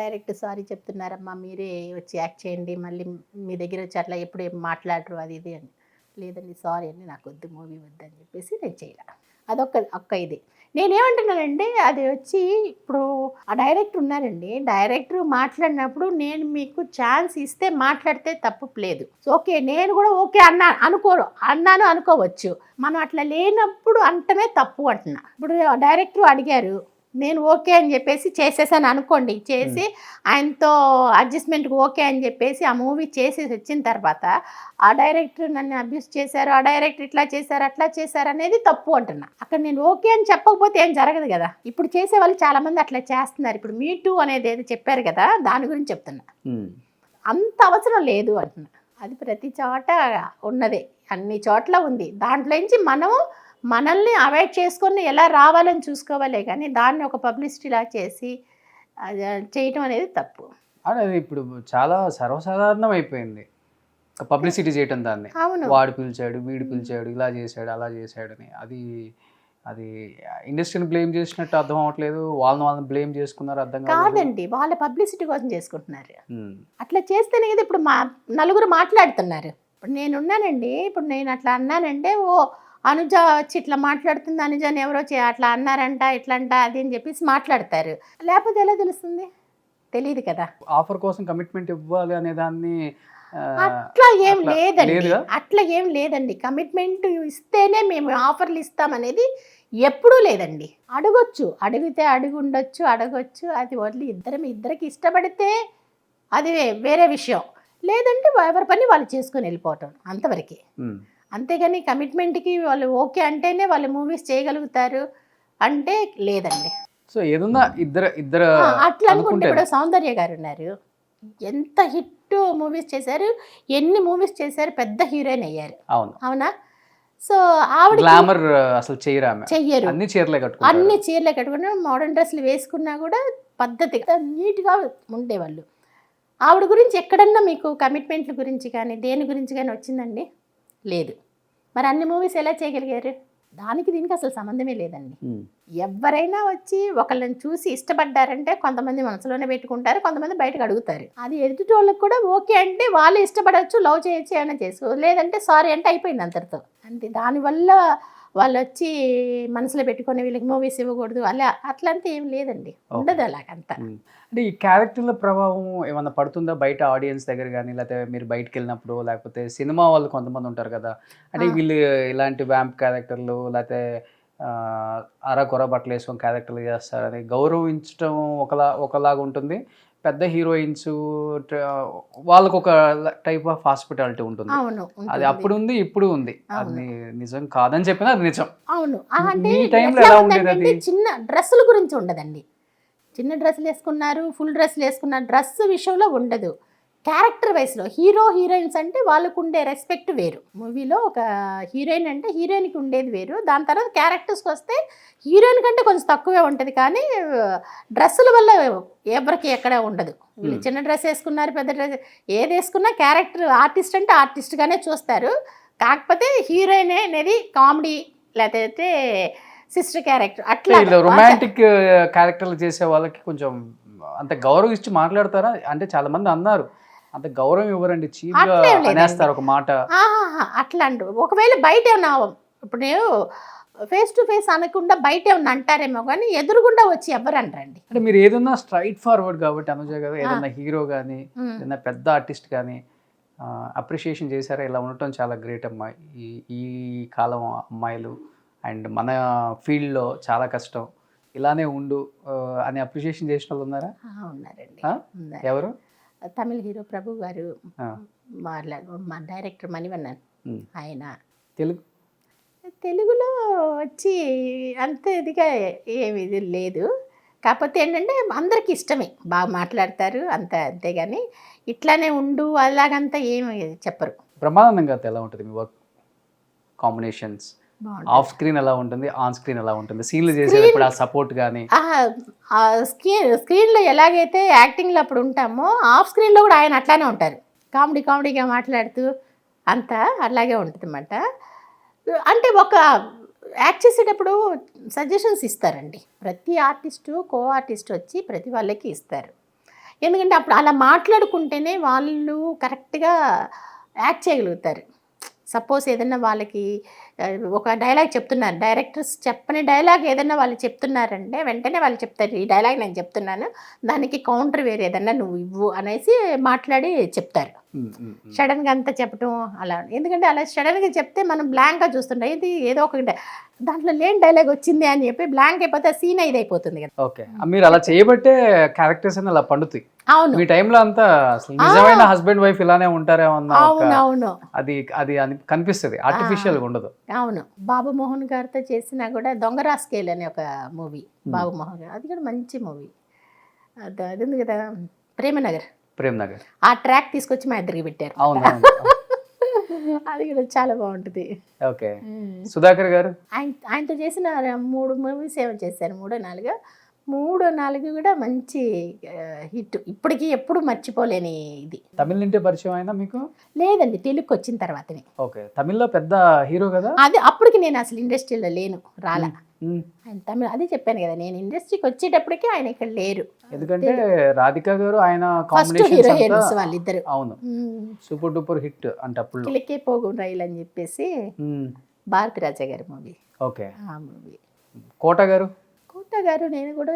డైరెక్ట్ సారీ చెప్తున్నారమ్మా, మీరే వచ్చి యాక్ట్ చేయండి, మళ్ళీ మీ దగ్గర వచ్చి అట్లా ఎప్పుడు ఏం మాట్లాడరు అది ఇది అని. లేదండి సారీ అండి, నాకు వద్దు, మూవీ వద్దు అని చెప్పేసి నేను చేయలే. అదొక్క ఇది. నేనేమంటున్నానంటే అది వచ్చి ఇప్పుడు ఆ డైరెక్టర్ ఉన్నారండి, డైరెక్టర్ మాట్లాడినప్పుడు నేను మీకు ఛాన్స్ ఇస్తే మాట్లాడితే తప్పు లేదు. ఓకే, నేను కూడా ఓకే అన్నాను అనుకోవచ్చు. మనం అట్లా లేనప్పుడు అంటమే తప్పు అంటున్నా. ఇప్పుడు డైరెక్టర్ అడిగారు, నేను ఓకే అని చెప్పేసి చేసేసాను అనుకోండి, చేసి ఆయనతో అడ్జస్ట్మెంట్కి ఓకే అని చెప్పేసి ఆ మూవీ చేసి వచ్చిన తర్వాత ఆ డైరెక్టర్ నన్ను అబ్యూస్ చేశారు, ఆ డైరెక్టర్ ఇట్లా చేశారు అట్లా చేశారు అనేది తప్పు అంటున్నా. అక్కడ నేను ఓకే అని చెప్పకపోతే ఏం జరగదు కదా. ఇప్పుడు చేసే వాళ్ళు చాలా మంది అట్లా చేస్తున్నారు. ఇప్పుడు మీ టూ అనేది ఏదో చెప్పారు కదా, దాని గురించి చెప్తున్నా. అంత అవసరం లేదు అంటున్నా. అది ప్రతి చోట ఉన్నదే, అన్ని చోట్ల ఉంది. దాంట్లో నుంచి మనల్ని అవాయిడ్ చేసుకొని ఎలా రావాలని చూసుకోవాలే, కానీ దాన్ని ఒక పబ్లిసిటీలా చేసి చేయటం అనేది తప్పు. అది ఇప్పుడు చాలా సర్వసాధారణం అయిపోయింది పబ్లిసిటీ చేయటం దాన్ని. వాడు పిలిచాడు, వీడు పిలిచాడు, ఇలా చేశాడు అలా చేశాడని. అది ఇండస్ట్రీని బ్లేమ్ చేసినట్టు అర్థం అవ్వట్లేదు, వాళ్ళని బ్లేమ్ చేసుకున్నారు అర్థం కాదండి. వాళ్ళ పబ్లిసిటీ కోసం చేసుకుంటున్నారు. అట్లా చేస్తేనే కదా ఇప్పుడు నలుగురు మాట్లాడుతున్నారు. ఇప్పుడు నేనున్నానండి, ఇప్పుడు నేను అట్లా అన్నానంటే అనుజ వచ్చి ఇట్లా మాట్లాడుతుంది, అనుజని ఎవరో అట్లా అన్నారంట ఇట్లంట అది అని చెప్పేసి మాట్లాడతారు. లేకపోతే ఎలా తెలుస్తుంది? తెలియదు కదా. ఆఫర్ కోసం కమిట్మెంట్ ఇవ్వాలి అనే దాన్ని అట్లా ఏం లేదండి. కమిట్మెంట్ ఇస్తేనే మేము ఆఫర్లు ఇస్తామనేది ఎప్పుడూ లేదండి. అడిగితే అడగొచ్చు. అది వదిలి ఇద్దరికి ఇష్టపడితే అది వేరే విషయం. లేదంటే ఎవరి పని వాళ్ళు చేసుకొని వెళ్ళిపోవటం అంతవరకే. అంతేగాని కమిట్మెంట్కి వాళ్ళు ఓకే అంటేనే వాళ్ళు మూవీస్ చేయగలుగుతారు అంటే లేదండి. సో ఏదన్నా ఇద్దరు అట్లా అనుకుంటే ఇప్పుడు సౌందర్య గారు ఉన్నారు, ఎంత హిట్ మూవీస్ చేశారు, ఎన్ని మూవీస్ చేశారు, పెద్ద హీరోయిన్ అయ్యారు. అవునా? సో ఆవిడ గ్లామర్ అసలు చెయ్యరు, అన్ని చీరలే కట్టుకుని మోడర్న్ డ్రెస్సులు వేసుకున్నా కూడా పద్ధతిగా నీట్గా ఉండేవాళ్ళు. ఆవిడ గురించి ఎక్కడన్నా మీకు కమిట్మెంట్ల గురించి కానీ దేని గురించి కానీ వచ్చిందండి? లేదు. మరి అన్ని మూవీస్ ఎలా చేయగలిగారు? దానికి దీనికి అసలు సంబంధమే లేదండి. ఎవరైనా వచ్చి ఒకళ్ళని చూసి ఇష్టపడ్డారంటే కొంతమంది మనసులోనే పెట్టుకుంటారు, కొంతమంది బయటకు అడుగుతారు. అది ఎదుటి వాళ్ళకి కూడా ఓకే అంటే వాళ్ళు ఇష్టపడవచ్చు, లవ్ చేయొచ్చు, ఏమైనా చేసుకో, లేదంటే సారీ అంటే అయిపోయింది అంతటితో. అంతే. దానివల్ల వాళ్ళు వచ్చి మనసులో పెట్టుకొని వీళ్ళకి మూవీస్ ఇవ్వకూడదు అట్లంతా ఏం లేదండి, ఉండదు అలాగంతా. అంటే ఈ క్యారెక్టర్ల ప్రభావం ఏమన్నా పడుతుందా బయట ఆడియన్స్ దగ్గర కానీ, లేకపోతే మీరు బయటకు వెళ్ళినప్పుడు, లేకపోతే సినిమా వాళ్ళు కొంతమంది ఉంటారు కదా, అంటే వీళ్ళు ఇలాంటి వ్యాంప్ క్యారెక్టర్లు లేకపోతే అరకొర బట్టలు వేసుకొని క్యారెక్టర్లు చేస్తారని గౌరవించడం ఒకలాగా ఉంటుంది, పెద్ద హీరోయిన్స్ వాళ్ళకు ఒక టైప్ ఆఫ్ హాస్పిటాలిటీ ఉంటుంది. అవును, అది అప్పుడు ఉంది, ఇప్పుడు ఉంది. అది నిజం కాదని చెప్పినా అది నిజం. అవును. అంటే ఈ టైంలో ఎలా ఉండేది అది? చిన్న డ్రెస్సుల గురించి ఉండదండి. చిన్న డ్రెస్సులు వేసుకున్నారు, ఫుల్ డ్రెస్సులు వేసుకున్నారు, డ్రెస్ విషయంలో ఉండదు. క్యారెక్టర్ వైస్లో హీరో హీరోయిన్స్ అంటే వాళ్ళకు ఉండే రెస్పెక్ట్ వేరు. మూవీలో ఒక హీరోయిన్ అంటే హీరోయిన్కి ఉండేది వేరు. దాని తర్వాత క్యారెక్టర్స్కి వస్తే హీరోయిన్ కంటే కొంచెం తక్కువే ఉంటుంది, కానీ డ్రెస్సుల వల్ల ఎవరికి ఎక్కడ ఉండదు. వీళ్ళు చిన్న డ్రెస్ వేసుకున్నారు, పెద్ద డ్రెస్ ఏది వేసుకున్నా క్యారెక్టర్ ఆర్టిస్ట్ అంటే ఆర్టిస్ట్గానే చూస్తారు. కాకపోతే హీరోయిన్ అనేది కామెడీ లేకపోతే సిస్టర్ క్యారెక్టర్ అట్లా రొమాంటిక్ క్యారెక్టర్లు చేసే వాళ్ళకి కొంచెం అంత గౌరవం ఇచ్చి మాట్లాడతారా? అంటే చాలా మంది అన్నారు అంత గౌరవం ఇవ్వరండి, చీప్ గా అనేస్తారు ఒక మాట. అట్లా అంటూ ఒకవేళ బయట ఏమన్నా ఇప్పుడు నేను ఫేస్ టు ఫేస్ అనకుండా బయట ఏమన్నా అంటారేమో, కానీ ఎదురుగుండా వచ్చి ఎవరు అంటారండి. అంటే మీరు ఏదన్నా స్ట్రైట్ ఫార్వర్డ్ కాబట్టి అనుజ గారు, ఏదన్నా హీరో కానీ ఏదన్నా పెద్ద ఆర్టిస్ట్ కానీ అప్రిషియేషన్ చేశారా? ఇలా ఉండటం చాలా గ్రేట్ అమ్మా, ఈ కాలం అమ్మాయిలు అండ్ మన ఫీల్డ్లో చాలా కష్టం, ఇలానే ఉండు అని అప్రిషియేషన్ చేసిన వాళ్ళు ఉన్నారా? ఉన్నారండి. ఎవరు? తమిళ హీరో ప్రభు గారు, మా డైరెక్టర్ మణివన్నన్, ఆయన తెలుగులో వచ్చి అంత ఇదిగా ఏమి ఇది లేదు. కాకపోతే ఏంటంటే అందరికీ ఇష్టమే, బాగా మాట్లాడతారు అంతేగాని ఇట్లానే ఉండు అలాగంతా ఏమి చెప్పరు. బ్రహ్మానందం గారితో ఎలా ఉంటుంది మీ వర్క్ కాంబినేషన్స్? ఆఫ్ స్క్రీన్ ఎలా ఉంటుంది, ఆన్ స్క్రీన్ ఎలా ఉంటుంది? సీన్లు చేసేటప్పుడు ఆ సపోర్ట్ కానీ స్క్రీన్లో ఎలాగైతే యాక్టింగ్లో అప్పుడు ఉంటామో ఆఫ్ స్క్రీన్లో కూడా ఆయన అట్లానే ఉంటారు, కామెడీగా మాట్లాడుతూ అంతా అలాగే ఉంటుంది అన్నమాట. అంటే ఒక యాక్ట్ చేసేటప్పుడు సజెషన్స్ ఇస్తారండి, ప్రతి ఆర్టిస్టు కో ఆర్టిస్ట్ వచ్చి ప్రతి వాళ్ళకి ఇస్తారు. ఎందుకంటే అప్పుడు అలా మాట్లాడుకుంటేనే వాళ్ళు కరెక్ట్గా యాక్ట్ చేయగలుగుతారు. సపోజ్ ఏదన్నా వాళ్ళకి ఒక డైలాగ్ చెప్తున్నారు, డైరెక్టర్స్ చెప్పని డైలాగ్ ఏదన్నా వాళ్ళు చెప్తున్నారంటే వెంటనే వాళ్ళు చెప్తారు, ఈ డైలాగ్ నేను చెప్తున్నాను, దానికి కౌంటర్ వేరే ఏదన్నా నువ్వు ఇవ్వు అనేసి మాట్లాడి చెప్తారు. సడన్గా అంతా చెప్పటం అలా, ఎందుకంటే అలా సడన్గా చెప్తే మనం బ్లాంక్గా చూస్తుంటాం, ఇది ఏదో ఒక దాంట్లో లేని డైలాగ్ వచ్చింది అని చెప్పి బ్లాంక్ అయిపోతే సీన్ ఇది అయిపోతుంది కదా. ఓకే, మీరు అలా చేయబట్టే క్యారెక్టర్స్ అలా పండుతాయి. అవును, మీ టైంలో అంతా నిజమైన హస్బెండ్ వైఫ్ ఇలానే ఉంటారేమన్నా, అవును, అది అది కనిపిస్తుంది, ఆర్టిఫిషియల్ ఉండదు. అవును, బాబు మోహన్ గారితో చేసినా కూడా దొంగరా స్కేల్ అనే ఒక మూవీ, బాబు మోహన్ గారు, అది కూడా మంచి మూవీ. అది ఉంది కదా ప్రేమనగర్, ఆ ట్రాక్ తీసుకొచ్చి మా ఇద్దరికి పెట్టారు. అది కూడా చాలా బాగుంటుంది. ఓకే, సుధాకర్ గారు ఆయనతో చేసిన 3 మూవీస్ ఏమో చేశారు, 3-4 కూడా మంచి హిట్, ఇప్పటికీ ఎప్పుడు మర్చిపోలేని ఇది. తమిళ నుండి పరిచయం అయినా మీకు? లేదండి, తెలుగుకి వచ్చిన తర్వాతనే. ఓకే, తమిళ్లో పెద్ద హీరో కదా? అది అప్పటికి నేను అసలు ఇండస్ట్రీలో లేను, రాలా. ఆయన తమిళ, అదే చెప్పాను కదా, నేను ఇండస్ట్రీకి వచ్చేటప్పటికి ఆయన ఇక్కడ లేరు. ఎందుకంటే రాధిక గారు ఆయన ఫస్ట్ హీరోయిన్స్ వాళ్ళిద్దరు. అవును, సూపర్ డూపర్ హిట్ అంటే అప్పుడు కిలకే పోగు రైలు అని చెప్పేసి భారతి రాజా గారి మూవీ. ఓకే, ఆ మూవీ. కోట గారు నేను కూడా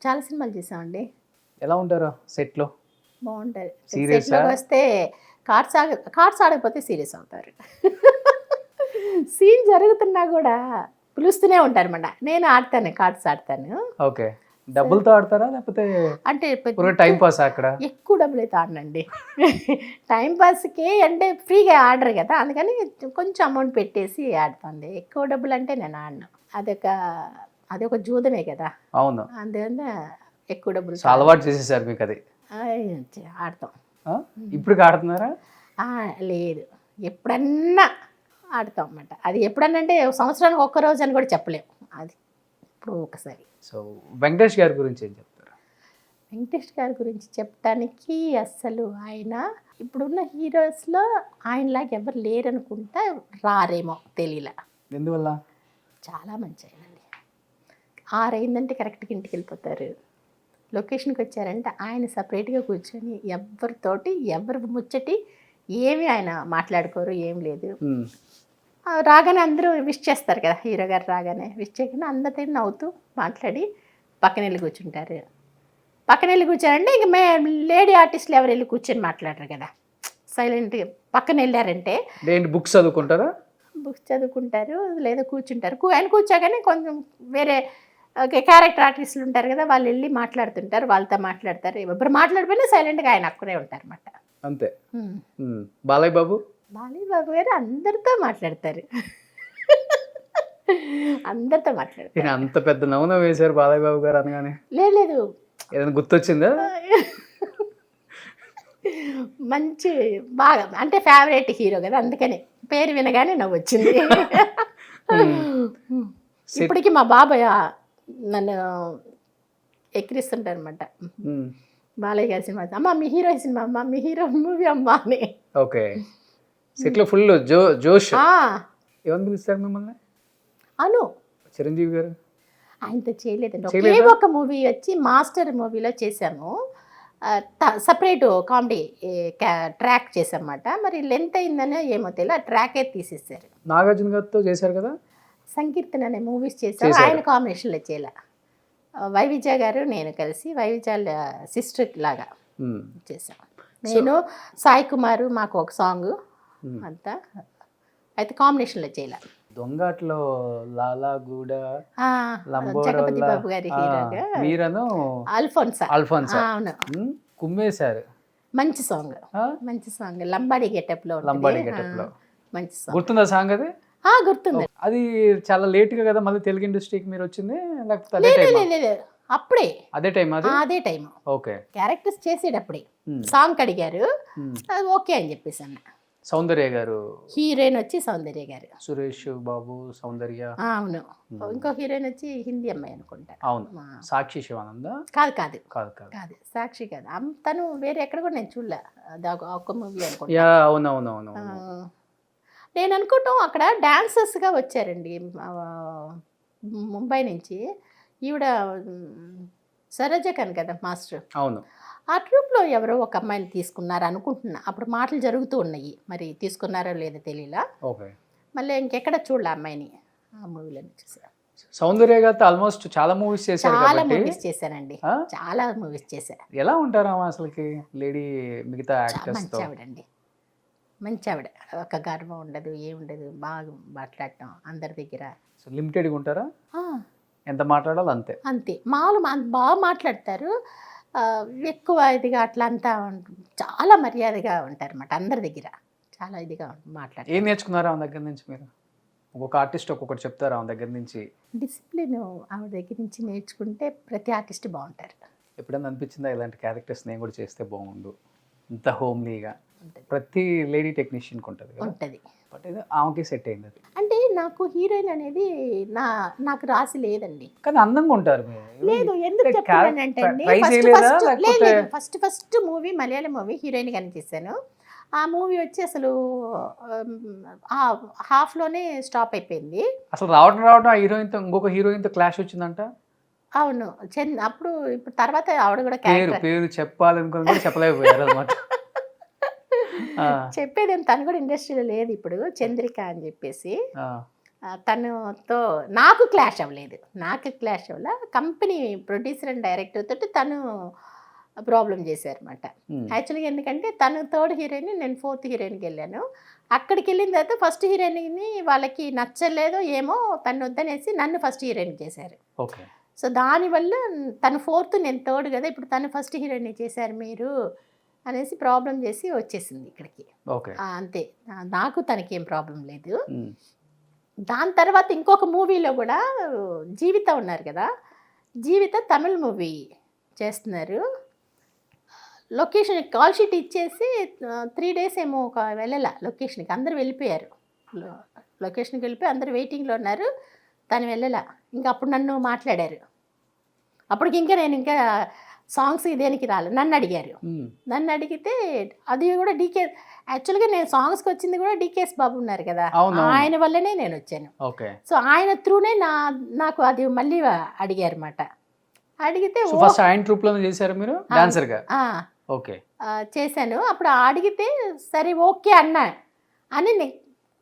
చాలా సినిమాలు చేసామండి. ఎలా ఉంటారు సెట్లో? బాగుంటారు. సెట్లోకి వస్తే కార్డ్స్ ఆడకపోతే సీరియస్ అవుతారు. సీన్ జరుగుతున్నా కూడా పిలుస్తూనే ఉంటారు అన్నమాట. నేను ఆడతాను, కార్డ్స్ ఆడతాను. ఓకే, డబ్బులతో ఆడతారా లేకపోతే అంటే టైం పాస్? అక్కడ ఎక్కువ డబ్బులు అయితే ఆడనండి. టైం పాస్కి అంటే ఫ్రీగా ఆడరు కదా, అందుకని కొంచెం అమౌంట్ పెట్టేసి ఆడుతుంది. ఎక్కువ డబ్బులు అంటే నేను ఆడను, అదొక జూదమే కదా. అవును, అందువల్ల ఎక్కువ డబ్బులు అలవాటు చేసేసారు మీకు. అది ఆడతాం. ఇప్పుడు ఆడుతున్నారా? లేదు, ఎప్పుడన్నా ఆడతాం అన్నమాట. అది ఎప్పుడన్నా అంటే సంవత్సరానికి ఒక్క రోజు అని కూడా చెప్పలేము, అది ఇప్పుడు ఒకసారి. సో వెంకటేష్ గారి గురించి ఏం చెప్తారు? వెంకటేష్ గారి గురించి చెప్పడానికి అస్సలు ఆయన ఇప్పుడున్న హీరోస్లో ఆయనలాగా ఎవరు లేరనుకుంటా, రారేమో తెలియలా. ఎందువల్ల? చాలా మంచి ఆయనండి. 6 అయిందంటే కరెక్ట్గా ఇంటికి వెళ్ళిపోతారు. లొకేషన్కి వచ్చారంటే ఆయన సపరేట్గా కూర్చొని ఎవరితోటి ఎవరు ముచ్చటి ఏమి ఆయన మాట్లాడుకోరు, ఏం లేదు. రాగానే అందరూ విష్ చేస్తారు కదా, హీరో గారు రాగానే విష్ చేయగానే అందరితో నవ్వుతూ మాట్లాడి పక్కన వెళ్ళి కూర్చుంటారు. పక్కన వెళ్ళి కూర్చోరంటే ఇంక లేడీ ఆర్టిస్టులు ఎవరు వెళ్ళి కూర్చొని మాట్లాడరు కదా, సైలెంట్గా పక్కన వెళ్ళారంటే బుక్స్ చదువుకుంటారా? బుక్స్ చదువుకుంటారు లేదా కూర్చుంటారు. ఆయన కూర్చోగానే కొంచెం వేరే క్యారెక్టర్ ఆర్టిస్టులు ఉంటారు కదా, వాళ్ళు వెళ్ళి మాట్లాడుతుంటారు, వాళ్ళతో మాట్లాడతారు. ఎవరు మాట్లాడిపోయినా సైలెంట్గా ఆయన అక్కడే ఉంటారు అన్నమాట. అంతే. బాలయ్య బాబు గారు అందరితో మాట్లాడతారు, అందరితో మాట్లాడతారు. అంత పెద్ద నవ్వున వేశారు బాలయ్య బాబు గారు అనగానే. లేదు ఏదైనా గుర్తొచ్చిందా? మంచి బాగా అంటే ఫేవరెట్ హీరో కదా, అందుకని పేరు వినగానే నవ్వు వచ్చింది. ఇప్పటికీ మా బాబాయ్ నన్ను ఎక్కిరిస్తుంటారు అనమాట, బాలయ్య గారి సినిమా అమ్మ మీ హీరో సినిమా అమ్మ, మీ హీరో మూవీ అమ్మ అని. ఓకే, సెట్లో ఫుల్ జోష్. ఏమని పిలుస్తారు మిమ్మల్ని? అను. చిరంజీవి గారు ఆయనతో చేయలేదండి, ఒకే ఒక మూవీ వచ్చి మాస్టర్ మూవీలో చేశాము, సపరేట్ కామెడీ ట్రాక్ చేసామన్నమాట. మరి లెంత్ అయిందనే ఏమో తెలియదు, ఆ ట్రాకే తీసేసారు. నాగార్జున గారితో చేశారు కదా సంకీర్తన అనే మూవీస్ చేశారు, ఆయన కాంబినేషన్లో చేయలే. వైవిజయ గారు నేను కలిసి వైవిజయ సిస్టర్ లాగా చేసాం. నేను సాయి కుమారు మాకు ఒక సాంగ్ అంతా, అయితే కాంబినేషన్లో చేయలే. దొంగట్లో లాలాగూడ జగపతి బాబు గారి హీరోగా మీరను అల్ఫోన్సా అవును కుమ్మేశారు. మంచి సాంగ్, మంచి సాంగ్, లంబాడి గెటప్ లో మంచి సాంగ్. గుర్తుందా సాంగ్? అది గుర్తుంది. అది చాలా లేట్ గా కదా మళ్ళీ తెలుగు ఇండస్ట్రీకి మీరు వచ్చింది, లేకపోతే అప్పుడే అదే టైం? అదే టైం. ఓకే, క్యారెక్టర్స్ చేసేటప్పుడే సాంగ్ అడిగారు, ఓకే అని చెప్పేసి అన్న. సౌందర్య గారు హీరోయిన్ వచ్చి సౌందర్య గారు, సురేష్ బాబు సౌందర్య. అవును, ఇంకో హీరోయిన్ వచ్చి హిందీ అమ్మాయి అనుకుంటా. అవును, సాక్షి శివానంద. కాదు కాదు కాదు కాదు కాదు సాక్షి కాదు, తను వేరే ఎక్కడ కూడా నేను చూడలే, ఒక్క మూవీ అనుకుంటా. అవునవునవును. నేను అనుకుంటాం అక్కడ డాన్సర్స్గా వచ్చారండి ముంబై నుంచి. ఈవిడ సరోజకన్ కదా మాస్టర్. అవును, ఆ ట్రూప్లో ఎవరో ఒక అమ్మాయిని తీసుకున్నారు అనుకుంటున్నా, అప్పుడు మాటలు జరుగుతూ ఉన్నాయి, మరి తీసుకున్నారో లేదో తెలియలా. ఓకే, మళ్ళీ ఇంకెక్కడ చూడలే అమ్మాయిని, ఆ మూవీలో చూసాను. సౌందర్య గారితో ఆల్మోస్ట్ చాలా మూవీస్ చేశారు. చాలా మూవీస్ చేశానండి, చాలా మూవీస్ చేశాను. ఎలా ఉంటారా అసలుకి లేడీ మిగతా యాక్టర్స్? మంచి ఆవిడండి, మంచి ఆవిడ, ఒక గర్వం ఉండదు ఏముండదు, బాగా మాట్లాడటం అందరి దగ్గర. లిమిటెడ్గా ఉంటారా? ఎంత మాట్లాడాలో అంతే. అంతే, మామూలు బాగా మాట్లాడతారు, ఎక్కువ ఇదిగా అట్లా అంతా చాలా మర్యాదగా ఉంటారు అన్నమాట అందరి దగ్గర, చాలా ఇదిగా మాట్లాడతారు. ఏం నేర్చుకున్నారా ఆమె దగ్గర నుంచి మీరు? ఒక్కొక్క ఆర్టిస్ట్ ఒక్కొక్కటి చెప్తారా ఆమె దగ్గర నుంచి? డిసిప్లిన్ ఆవిడ దగ్గర నుంచి నేర్చుకుంటే ప్రతి ఆర్టిస్ట్ బాగుంటారు. ఎప్పుడైనా అనిపించిందా ఇలాంటి క్యారెక్టర్స్ నేను కూడా చేస్తే బాగుండు, ఇంత హోమ్లీగా? ప్రతి లేడీ టెక్నీషియన్కి ఉంటుంది, బట్ ఇది ఆమెకి సెట్ అయింది. అది అంటే నాకు హీరోయిన్ అనేది నాకు రాసి లేదండి, కానీ అందంగా ఉంటారు. లేదు ఎందుకు చెప్తానంటే అండి, first movie Malayalam movie heroine గానే చేశాను. ఆ మూవీ వచ్చి అసలు హాఫ్లోనే స్టాప్ అయిపోయింది. అసలు రావడం ఆ హీరోయిన్తో ఇంకొక హీరోయిన్తో క్లాష్ వచ్చిందంట. అవును, అప్పుడు ఇప్పుడు తర్వాత ఆవిడ కూడా పేరు చెప్పాలనుకుని కూడా చెప్పలేకపోయారు అనమాట. చెప్పేది తను కూడా ఇండస్ట్రీలో లేదు ఇప్పుడు, చంద్రిక అని చెప్పేసి. తనుతో నాకు క్లాష్ అవ్వలేదు, కంపెనీ ప్రొడ్యూసర్ అండ్ డైరెక్టర్ తోటి తను ప్రాబ్లం చేశారన్నమాట. యాక్చువల్గా ఎందుకంటే తను థర్డ్ హీరోయిన్, నేను ఫోర్త్ హీరోయిన్కి వెళ్ళాను. అక్కడికి వెళ్ళిన తర్వాత ఫస్ట్ హీరోయిన్ని వాళ్ళకి నచ్చలేదో ఏమో, తను వద్దనేసి నన్ను ఫస్ట్ హీరోయిన్ చేశారు. సో దానివల్ల తను ఫోర్త్ నేను థర్డ్ కదా, ఇప్పుడు తను ఫస్ట్ హీరోయిన్ చేశారు మీరు అనేసి ప్రాబ్లం చేసి వచ్చేసింది ఇక్కడికి. అంతే, నాకు తనకి ఏం ప్రాబ్లం లేదు. దాని తర్వాత ఇంకొక మూవీలో కూడా జీవిత ఉన్నారు కదా, జీవిత తమిళ్ మూవీ చేస్తున్నారు. లొకేషన్ కాల్ షీట్ ఇచ్చేసి 3 days ఏమో వెళ్ళాల లొకేషన్కి, అందరు వెళ్ళిపోయారు. లొకేషన్కి వెళ్ళిపోయి అందరు వెయిటింగ్లో ఉన్నారు, తను వెళ్ళాల. ఇంకా అప్పుడు నన్ను మాట్లాడారు, అప్పటికి ఇంకా నేను ఇంకా సాంగ్స్ దేనికి రాలేదు, నన్ను అడిగారు. నన్ను అడిగితే అది కూడా డీకే, యాక్చువల్గా నేను సాంగ్స్కి వచ్చింది కూడా డికేఎస్ బాబు ఉన్నారు కదా, ఆయన వల్లనే నేను వచ్చాను. సో ఆయన త్రూనే నాకు అది మళ్ళీ అడిగారు అన్నమాట. అడిగితే ఆయన ట్రూప్లోనే చేశారు మీరు డాన్సర్గా? ఓకే, చేశాను. అప్పుడు అడిగితే సరే ఓకే అన్నా అని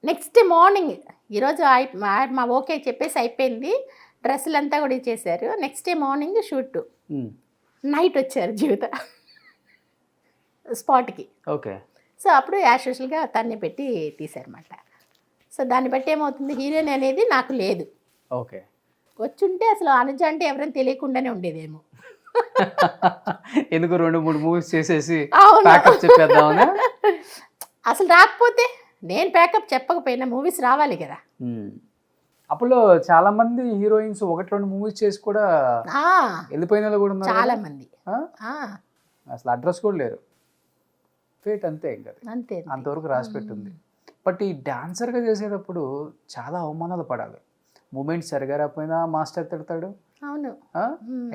నెక్స్ట్ మార్నింగ్ ఈరోజు మా ఓకే చెప్పేసి అయిపోయింది, డ్రెస్సులు అంతా కూడా ఇచ్చేసారు. Next day morning shoot, night వచ్చారు జీవిత స్పాట్కి. ఓకే. సో అప్పుడు యాజ్ యూజువల్గా తన్ని పెట్టి తీశారన్నమాట. సో దాన్ని బట్టి ఏమవుతుంది, హీరోయిన్ అనేది నాకు లేదు. ఓకే. వచ్చుంటే అసలు అనుజ అంటే ఎవరైనా తెలియకుండానే ఉండేదేమో. ఎందుకు 2-3 మూవీస్ చేసేసి అవును. ప్యాకప్ చెప్పేద్దామని. అసలు రాకపోతే నేను ప్యాకప్ చెప్పకపోయినా మూవీస్ రావాలి కదా. అప్పుడు చాలా మంది హీరోయిన్స్ 1-2 మూవీస్ చేసి కూడా వెళ్ళిపోయిన వాళ్ళు కూడా ఉన్నారు చాలా మంది. అసలు అడ్రస్ కూడా లేరు. ఫేట్ అంతే, ఇంకా అంతే, అంతవరకు రాసి పెట్టుంది. బట్ ఈ డాన్సర్గా చేసేటప్పుడు చాలా అవమానాలు పడాలి. మూమెంట్ సరిగా రాకపోయినా మాస్టర్ తిడతాడు. అవును.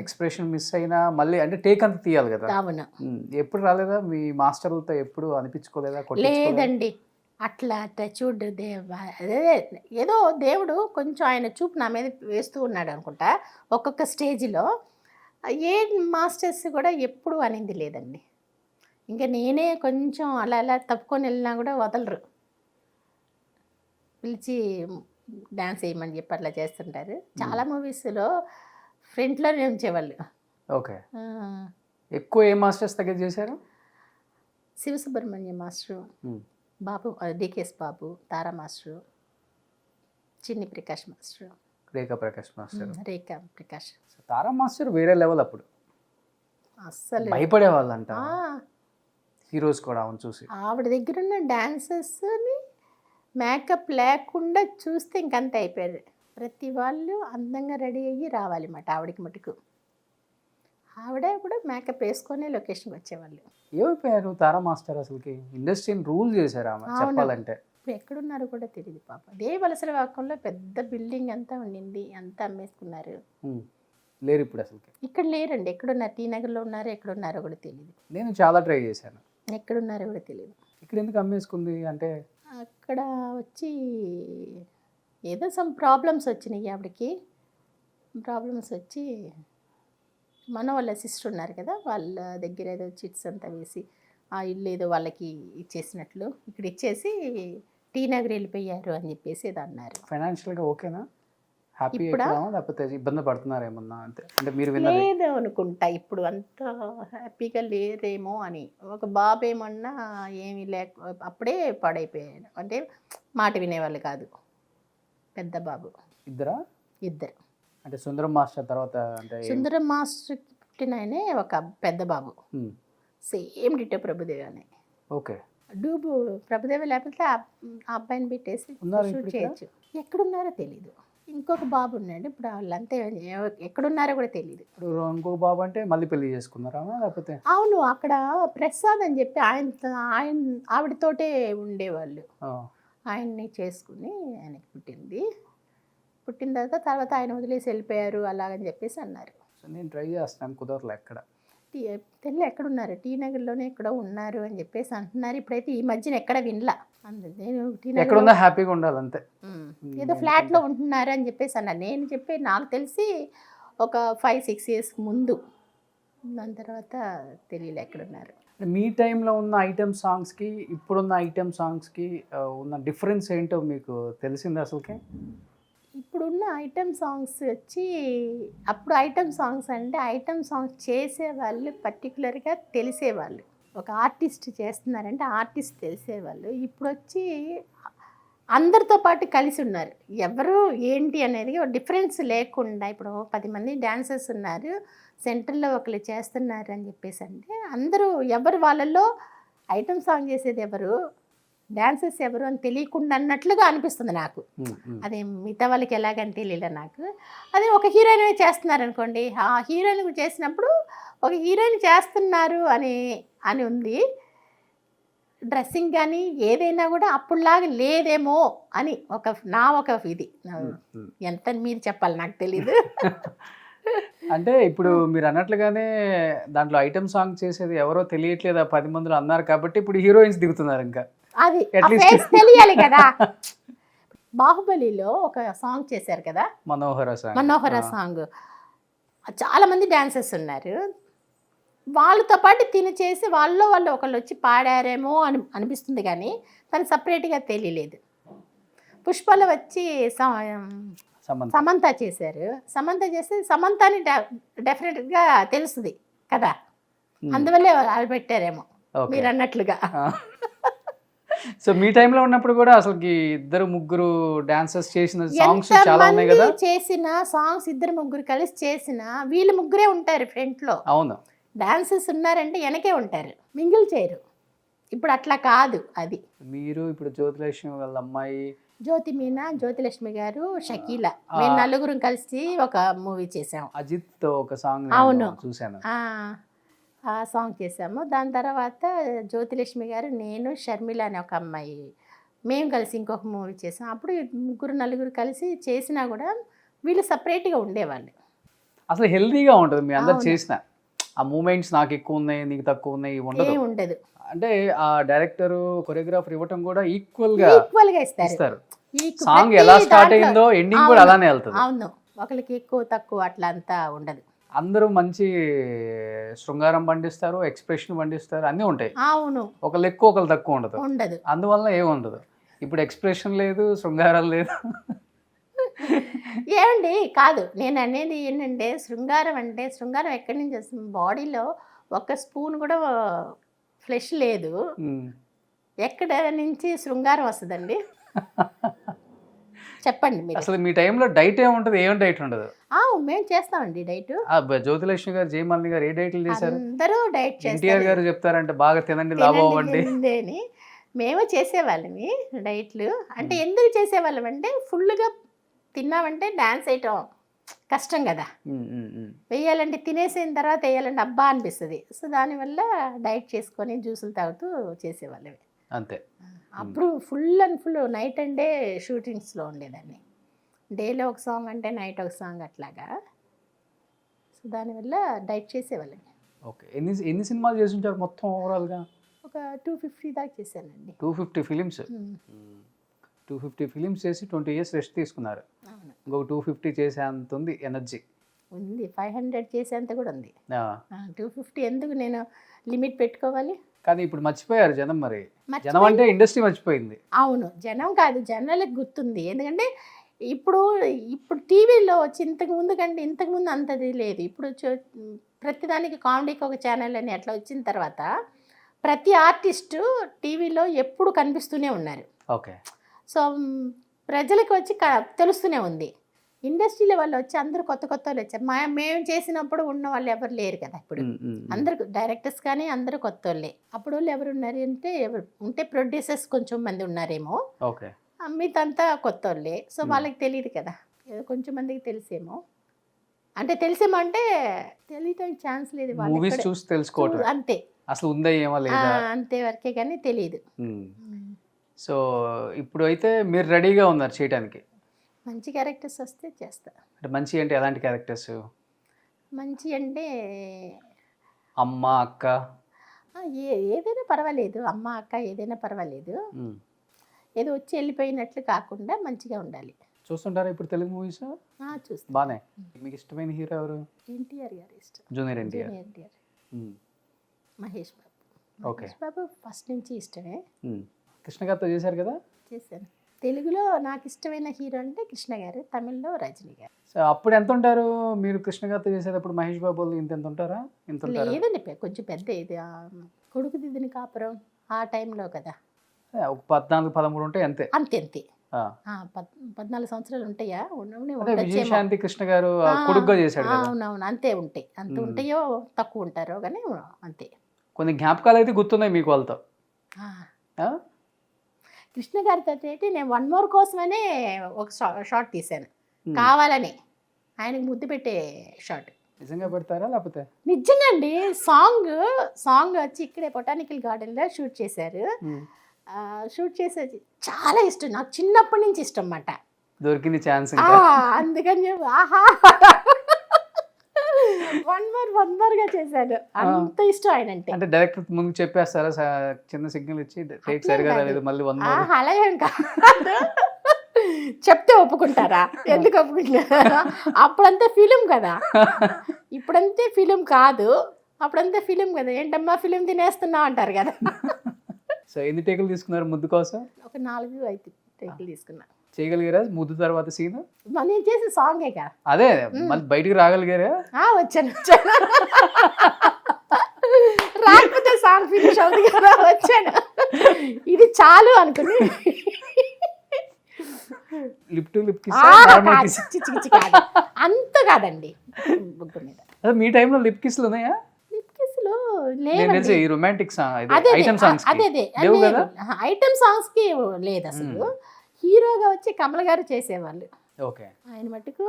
ఎక్స్ప్రెషన్ మిస్ అయినా మళ్ళీ అంటే టేక్ అంత తీయాలి కదా. అవును. ఎప్పుడు రాలేదా మీ మాస్టర్లతో? ఎప్పుడు అనిపించుకోలేదా? లేదండి, అట్లా చూడు ఏదో దేవుడు కొంచెం ఆయన చూపు నా మీద వేస్తూ ఉన్నాడు అనుకుంటా. ఒక్కొక్క స్టేజ్లో ఏ మాస్టర్స్ కూడా ఎప్పుడు అనింది లేదండి. ఇంకా నేనే కొంచెం అలా అలా తప్పుకొని వెళ్ళినా కూడా వదలరు, పిలిచి డ్యాన్స్ వేయమని చెప్పి అట్లా చేస్తుంటారు. చాలా మూవీస్లో ఫ్రంట్లోనే ఉంచేవాళ్ళు. ఓకే. ఎక్కువ ఏ మాస్టర్స్ దగ్గర చేశారు? శివసుబ్రహ్మణ్యం మాస్టరు, బాబు డికేఎస్ బాబు, తారా మాస్టరు, చిన్ని ప్రకాష్ మాస్టరు, రేఖా ప్రకాష్ మాస్టర్. రేఖా ప్రకాష్. తారా మాస్టర్ వేరే లెవెల్. అప్పుడు అస్సలు భయపడే వాళ్ళంట హీరోస్ కూడా ఆమెను చూసి. ఆవిడ దగ్గర ఉన్న డాన్సర్స్ని మేకప్ లేకుండా చూస్తే ఇంకంత అయిపోయారు. ప్రతి వాళ్ళు అందంగా రెడీ అయ్యి రావాలి అన్నమాట ఆవిడకి మటుకు. ఆవిడ కూడా మేకప్ వేసుకొని లొకేషన్కి వచ్చేవాళ్ళు. ఏమైపోయారు తారా మాస్టర్? అసలుకి ఇండస్ట్రీని రూల్ చేశారు ఆమె చెప్పాలంటే. ఇప్పుడు ఎక్కడున్నారో కూడా తెలియదు పాప. దేవలసల వాకంలో పెద్ద బిల్డింగ్ అంతా ఉండింది, అంతా అమ్మేసుకున్నారు. లేరు ఇప్పుడు అసలుకి. ఇక్కడ లేరండి, ఎక్కడున్నారు? టీ నగర్లో ఉన్నారో ఎక్కడున్నారో కూడా తెలియదు. నేను చాలా ట్రై చేశాను, ఎక్కడున్నారో కూడా తెలియదు. ఇక్కడ ఎందుకు అమ్మేసుకుంది అంటే అక్కడ వచ్చి ఏదో సమ్ ప్రాబ్లమ్స్ వచ్చినాయి ఆవిడకి. ప్రాబ్లమ్స్ వచ్చి మన వాళ్ళ సిస్టర్ ఉన్నారు కదా, వాళ్ళ దగ్గర ఏదో చిట్స్ అంతా వేసి ఆ ఇల్లు ఏదో వాళ్ళకి ఇచ్చేసినట్లు ఇక్కడ ఇచ్చేసి టీ నగర్ వెళ్ళిపోయారు అని చెప్పేసి ఏదో అన్నారు. ఫైనాన్షియల్గా ఓకేనా? హ్యాపీ లేకపోతే ఇబ్బంది పడుతున్నారేమన్నా? అంటే మీరు లేదు అనుకుంటా, ఇప్పుడు అంత హ్యాపీగా లేరేమో అని. ఒక బాబు ఏమన్నా ఏమీ లేక అప్పుడే పాడైపోయాడు, అంటే మాట వినేవాళ్ళు కాదు. పెద్ద బాబు. ఇద్దరు. అంటే సుందరం మాస్టర్ తర్వాత అంటే సుందరం మాస్టర్ పుట్టిననే ఒక పెద్ద బాబు, సేమ్ డిటో ప్రభుదేవి అని. ఓకే. డూబు ప్రభుదేవి లేకపోతే ఆ అబ్బాయిని పెట్టేసి షూట్ చేయొచ్చు. ఎక్కడున్నారో తెలీదు. ఇంకొక బాబు ఉన్నాడు, ఇప్పుడు వాళ్ళంతా ఎక్కడున్నారో కూడా తెలియదు. ఇంకొక బాబు అంటే మళ్ళీ పెళ్లి చేసుకున్నారా లేకపోతే? అవును, అక్కడ ప్రసాద్ అని చెప్పి ఆవిడతోటే ఉండేవాళ్ళు. ఆయన్ని చేసుకుని ఆయనకి పుట్టిన తర్వాత ఆయన వదిలేసి వెళ్ళిపోయారు అలాగని చెప్పేసి అన్నారు. నేను ట్రై చేస్తాను, కుదరలే. ఎక్కడ తెల్ల ఎక్కడున్నారు? టీ నగర్లోనే ఎక్కడో ఉన్నారు అని చెప్పేసి అంటున్నారు. ఇప్పుడైతే ఈ మధ్యన ఎక్కడ వినలా. నేను ఎక్కడున్నా హ్యాపీగా ఉండాలి అంతే. ఏదో ఫ్లాట్లో ఉంటున్నారు అని చెప్పేసి అన్నారు. నేను చెప్పి నాకు తెలిసి ఒక 5-6 years ముందు, దాని తర్వాత తెలియలే ఎక్కడున్నారు. మీ టైంలో ఉన్న ఐటమ్ సాంగ్స్కి ఇప్పుడున్న ఐటమ్ సాంగ్స్కి ఉన్న డిఫరెన్స్ ఏంటో మీకు తెలిసింది అసలుకే? ఇప్పుడున్న ఐటమ్ సాంగ్స్ వచ్చి, అప్పుడు ఐటమ్ సాంగ్స్ అంటే ఐటమ్ సాంగ్స్ చేసేవాళ్ళు పర్టికులర్గా తెలిసేవాళ్ళు. ఒక ఆర్టిస్ట్ చేస్తున్నారంటే ఆర్టిస్ట్ తెలిసేవాళ్ళు. ఇప్పుడు వచ్చి అందరితో పాటు కలిసి ఉన్నారు. ఎవరు ఏంటి అనేది డిఫరెన్స్ లేకుండా ఇప్పుడు 10 మంది డాన్సర్స్ ఉన్నారు, సెంటర్లో ఒకరు చేస్తున్నారు అని చెప్పేసి అంటే అందరూ ఎవరు వాళ్ళల్లో ఐటమ్ సాంగ్ చేసేది ఎవరు, డాన్సర్స్ ఎవరు అని తెలియకుండా అన్నట్లుగా అనిపిస్తుంది నాకు. అదే మిగతా వాళ్ళకి ఎలాగని తెలియలే నాకు. అదే ఒక హీరోయిన్ చేస్తున్నారు అనుకోండి, ఆ హీరోయిన్ చేసినప్పుడు ఒక హీరోయిన్ చేస్తున్నారు అని ఉంది. డ్రెస్సింగ్ కానీ ఏదైనా కూడా అప్పుడులాగా లేదేమో అని ఒక ఇది ఎంత మీరు చెప్పాలి నాకు తెలీదు. అంటే ఇప్పుడు మీరు అన్నట్లుగానే దాంట్లో ఐటమ్ సాంగ్ చేసేది ఎవరో తెలియట్లేదు 10 మందిలో అన్నారు కాబట్టి ఇప్పుడు హీరోయిన్స్ దిగుతున్నారు. ఇంకా అది తెలియాలి కదా. బాహుబలిలో ఒక సాంగ్ చేశారు కదా, మనోహర సాంగ్. చాలా మంది డాన్సర్స్ ఉన్నారు, వాళ్ళతో పాటు చేసి వాళ్ళు ఒకళ్ళు వచ్చి పాడారేమో అనిపిస్తుంది, కానీ తను సపరేట్గా తెలియలేదు. పుష్పలో వచ్చి సమంత. సమంత చేశారు. సమంత చేస్తే సమంతని డెఫినెట్గా తెలుస్తుంది కదా, అందువల్లే వాళ్ళు పెట్టారేమో ఓకే. మీరు అన్నట్లుగా. సో మీ టైంలో ఉన్నప్పుడు కూడా అసలుకి ఇద్దరు ముగ్గురు డాన్సర్స్ చేసిన సాంగ్స్ చాలా ఉన్నాయి కదా. ఎంతమంది చేసిన సాంగ్స్ ఇద్దరు ముగ్గురు కలిసి చేసిన వీళ్ళు ముగ్గురే ఉంటారు ఫ్రంట్ లో. అవును. డాన్సర్స్ ఉన్నారంటే వెనకే ఉంటారు, మింగిల్ చేయరు. ఇప్పుడు అట్లా కాదు. అది మీరు ఇప్పుడు జ్యోతిలక్ష్మి వాళ్ళ అమ్మాయి జ్యోతి మీనా, జ్యోతిలక్ష్మి గారు, షకీలా, మేము నలుగురం కలిసి ఒక మూవీ చేసాము. అజిత్ తో ఒక సాంగ్ అవును. చూసాను. ఆ సాంగ్ చేసాము. దాని తర్వాత జ్యోతిలక్ష్మి గారు, నేను, షర్మిల అనే ఒక అమ్మాయి, మేము కలిసి ఇంకొక మూవీ చేసాం. అప్పుడు ముగ్గురు నలుగురు కలిసి చేసినా కూడా వీళ్ళు సపరేట్గా ఉండేవాళ్ళు. అసలు హెల్దీగా ఉంటుంది మీ అందరు అవును. చేసిన ఆ మూమెంట్స్. నాకు ఎక్కువ ఉన్నాయి, నీకు తక్కువ ఉన్నాయి ఉండదు. ఏం ఉండదు. అంటే ఆ డైరెక్టర్ కొరియోగ్రాఫర్ ఇవ్వటం కూడా ఈక్వల్ గా ఇస్తారు. సాంగ్ ఎలా స్టార్ట్ అయిందో ఎండింగ్ కూడా అలానే వెళ్తుంది. అవును, ఒకరికి ఎక్కువ తక్కువ అట్లా అంతా ఉండదు. అందరూ మంచి శృంగారం పండిస్తారు, ఎక్స్ప్రెషన్ పండిస్తారు, అన్నీ ఉంటాయి. అవును, ఒకళ్ళు ఎక్కువ ఒకళ్ళు తక్కువ ఉండదు. అందువల్ల ఏముండదు. ఇప్పుడు ఎక్స్ప్రెషన్ లేదు, శృంగారం లేదు. ఏమండి కాదు, నేను అనేది ఏంటంటే శృంగారం అంటే శృంగారం ఎక్కడి నుంచి వస్తుంది? బాడీలో ఒక స్పూన్ కూడా ఫ్లెష్ లేదు, ఎక్కడ నుంచి శృంగారం వస్తుందండి? చెప్పండి మీరు. అసలు మీ టైంలో డైట్ ఏముంటది? ఏం డైట్ ఉండదు. మేము చేస్తామండి డైట్. జ్యోతిలక్ష్మి గారు, జయమాలిని గారు ఏ డైట్లు చేశారు? అందరూ డైట్ చేస్తారు. ఎన్టీఆర్ గారు చెప్తారంటే బాగా తినండి లాభం అవ్వండి అని మేము చేసేవాళ్ళమి డైట్లు. అంటే ఎందుకు చేసేవాళ్ళం అంటే ఫుల్గా తిన్నామంటే డాన్స్ వేయటం కష్టం కదా, వేయాలంటే తినేసిన తర్వాత వేయాలంటే అబ్బా అనిపిస్తుంది. సో దానివల్ల డైట్ చేసుకొని జ్యూసులు తాగుతూ చేసేవాళ్ళవి అంతే. అప్పుడు full and full night and day షూటింగ్స్లో ఉండేదాన్ని. డేలో ఒక సాంగ్ అంటే నైట్ ఒక సాంగ్ అట్లాగా. సో దానివల్ల డైట్ చేసేవాళ్ళని. ఓకే. ఎన్ని సినిమాలు చేసి ఉంటారు మొత్తం ఓవరాల్గా? ఒక 250 దాకా చేశానండి. 250 ఫిలిమ్స్. 250 ఫిలిమ్స్ చేసి 20 years రెస్ట్ తీసుకున్నారు. అవును. ఇంకొక 250 చేసేంత ఉంది ఎనర్జీ. ఉంది, 500 చేసేంత కూడా ఉంది. 250 ఎందుకు నేను లిమిట్ పెట్టుకోవాలి? కానీ ఇప్పుడు మర్చిపోయారు జనం. మరి జనం అంటే ఇండస్ట్రీ మర్చిపోయింది. అవును, జనం కాదు, జనాలకు గుర్తుంది. ఎందుకంటే ఇప్పుడు టీవీలో వచ్చి ఇంతకుముందు అంతది లేదు. ఇప్పుడు ప్రతిదానికి కామెడీకి ఒక ఛానల్ అని అట్లా వచ్చిన తర్వాత ప్రతి ఆర్టిస్టు టీవీలో ఎప్పుడు కనిపిస్తూనే ఉన్నారు. ఓకే. సో ప్రజలకు వచ్చి తెలుస్తూనే ఉంది. ఇండస్ట్రీలో వాళ్ళు వచ్చి అందరూ కొత్త వాళ్ళు వచ్చారు. మేము చేసినప్పుడు ఉన్న వాళ్ళు ఎవరు లేరు కదా. ఇప్పుడు అందరు డైరెక్టర్స్ కానీ అందరూ కొత్త వాళ్ళే. అప్పుడు వాళ్ళు ఎవరు ఉన్నారు అంటే ఉంటే ప్రొడ్యూసర్స్ కొంచెం మంది ఉన్నారేమో, ఓకే, మిగతా కొత్త వాళ్ళే. సో వాళ్ళకి తెలియదు కదా, ఏదో కొంచెం మందికి తెలిసేమో. అంటే తెలియటం ఛాన్స్ లేదు. మూవీస్ చూసి తెలుసుకోవటం అంతే, అసలు ఉందా ఏమో లేదా అంతే వరకే కానీ తెలియదు. సో ఇప్పుడు అయితే మీరు రెడీగా ఉన్నారు చేయడానికి. మంచి క్యారెక్టర్స్ వస్తే చేస్తా. అంటే మంచి అంటే ఎలాంటి క్యారెక్టర్స్? మంచి అంటే అమ్మ, అక్క, ఏదైనా పర్వాలేదు. అమ్మ, అక్క ఏదైనా పర్వాలేదు. ఏదో వచ్చి వెళ్ళిపోయినట్లు కాకుండా మంచిగా ఉండాలి. చూస్తుంటారా ఇప్పుడు తెలుగు మూవీస్? చూస్తాను. బానే. మీకు ఇష్టమైన హీరో ఎవరు? ఎన్టీఆర్ గారు ఇష్టం. Junior NTR. Mahesh Babu. Okay. Mahesh Babu first నుంచి ఇష్టమే. కృష్ణ గారితో చేశారు కదా? చేశాను. తెలుగులో నాకు ఇష్టమైన హీరో అంటే కృష్ణ గారు, తమిళ్లో రజనీ గారు. సో అప్పుడు ఎంత ఉంటారు మీరు కృష్ణ గారితో చేసేటప్పుడు? మహేష్ బాబు ఇంత ఉంటారా? లేదండి, కొంచెం పెద్ద. ఇది కొడుకు దిద్దిన కాపురం ఆ టైంలో కదా, ఒక 14-13 ఉంటాయి అంతే. అంతే 14 సంవత్సరాలు ఉంటాయా? విజయశాంతి కృష్ణ గారు కొడుకుగా చేశాడు కదా. అవునవును, అంతే ఉంటాయి. అంత ఉంటాయో తక్కువ ఉంటారో కానీ అంతే. కొన్ని జ్ఞాపకాలు అయితే గుర్తున్నాయి మీకు వాళ్ళతో. కృష్ణ గారితో నేను 1 more కోసమనే ఒక షార్ట్ తీశాను, కావాలని. ఆయనకు ముద్దు పెట్టే షార్ట్. నిజంగా పెడతారా లేకపోతే? నిజంగా అండి. సాంగ్ వచ్చి ఇక్కడే బొటానికల్ గార్డెన్లో షూట్ చేశారు. షూట్ చేసేది చాలా ఇష్టం నాకు, చిన్నప్పటి నుంచి ఇష్టం అన్నమాట. దొరికింది ఛాన్స్. అందుకని చెప్పి ఆహా 1 more గా చేశాడు. అంత ఇష్టం ఆయన అంటే డైరెక్టర్ ముందు చెప్పేస్తారా? చిన్న సిగ్నల్ ఇచ్చి టేక్ సరిగా రాలేదు మళ్ళీ 1 more? అలాగే కాదు, చెప్తే ఒప్పుకుంటారా? ఎందుకు ఒప్పుకుంటారా? అప్పుడంతే ఫిలిం కదా, ఇప్పుడంతే ఫిలిం కాదు. అప్పుడంతే ఫిలిం కదా. ఏంటమ్మా ఫిలిం తినేస్తున్నావు అంటారు కదా. సో ఎన్ని టేకులు తీసుకున్నారు ముద్దు కోసం? ఒక 4-5 టేకులు తీసుకున్నా. చేయగలిగారా ముద్దు తర్వాత సీన్? నేను చేసిన సాంగే కదా. అదే మళ్ళీ బయటికి రాగలిగారా? వచ్చాను రాకపోతే సాంగ్ ఫినిష్ అవుతుంది కదా, వచ్చాను. ఇది చాలు అనుకుని లిప్ టు లిప్ అంత కాదండి. మీ టైంలో లిప్ కిస్లు ఉన్నాయా? లిప్ కిస్లు నేను తెలిసి ఈ రొమాంటిక్ ఐటమ్ సాంగ్స్ లేవు కదా. ఐటమ్ సాంగ్స్ కి లేదు అసలు. హీరోగా వచ్చి కమల్ గారు చేసేవాళ్ళు. ఓకే. ఆయన మటుకు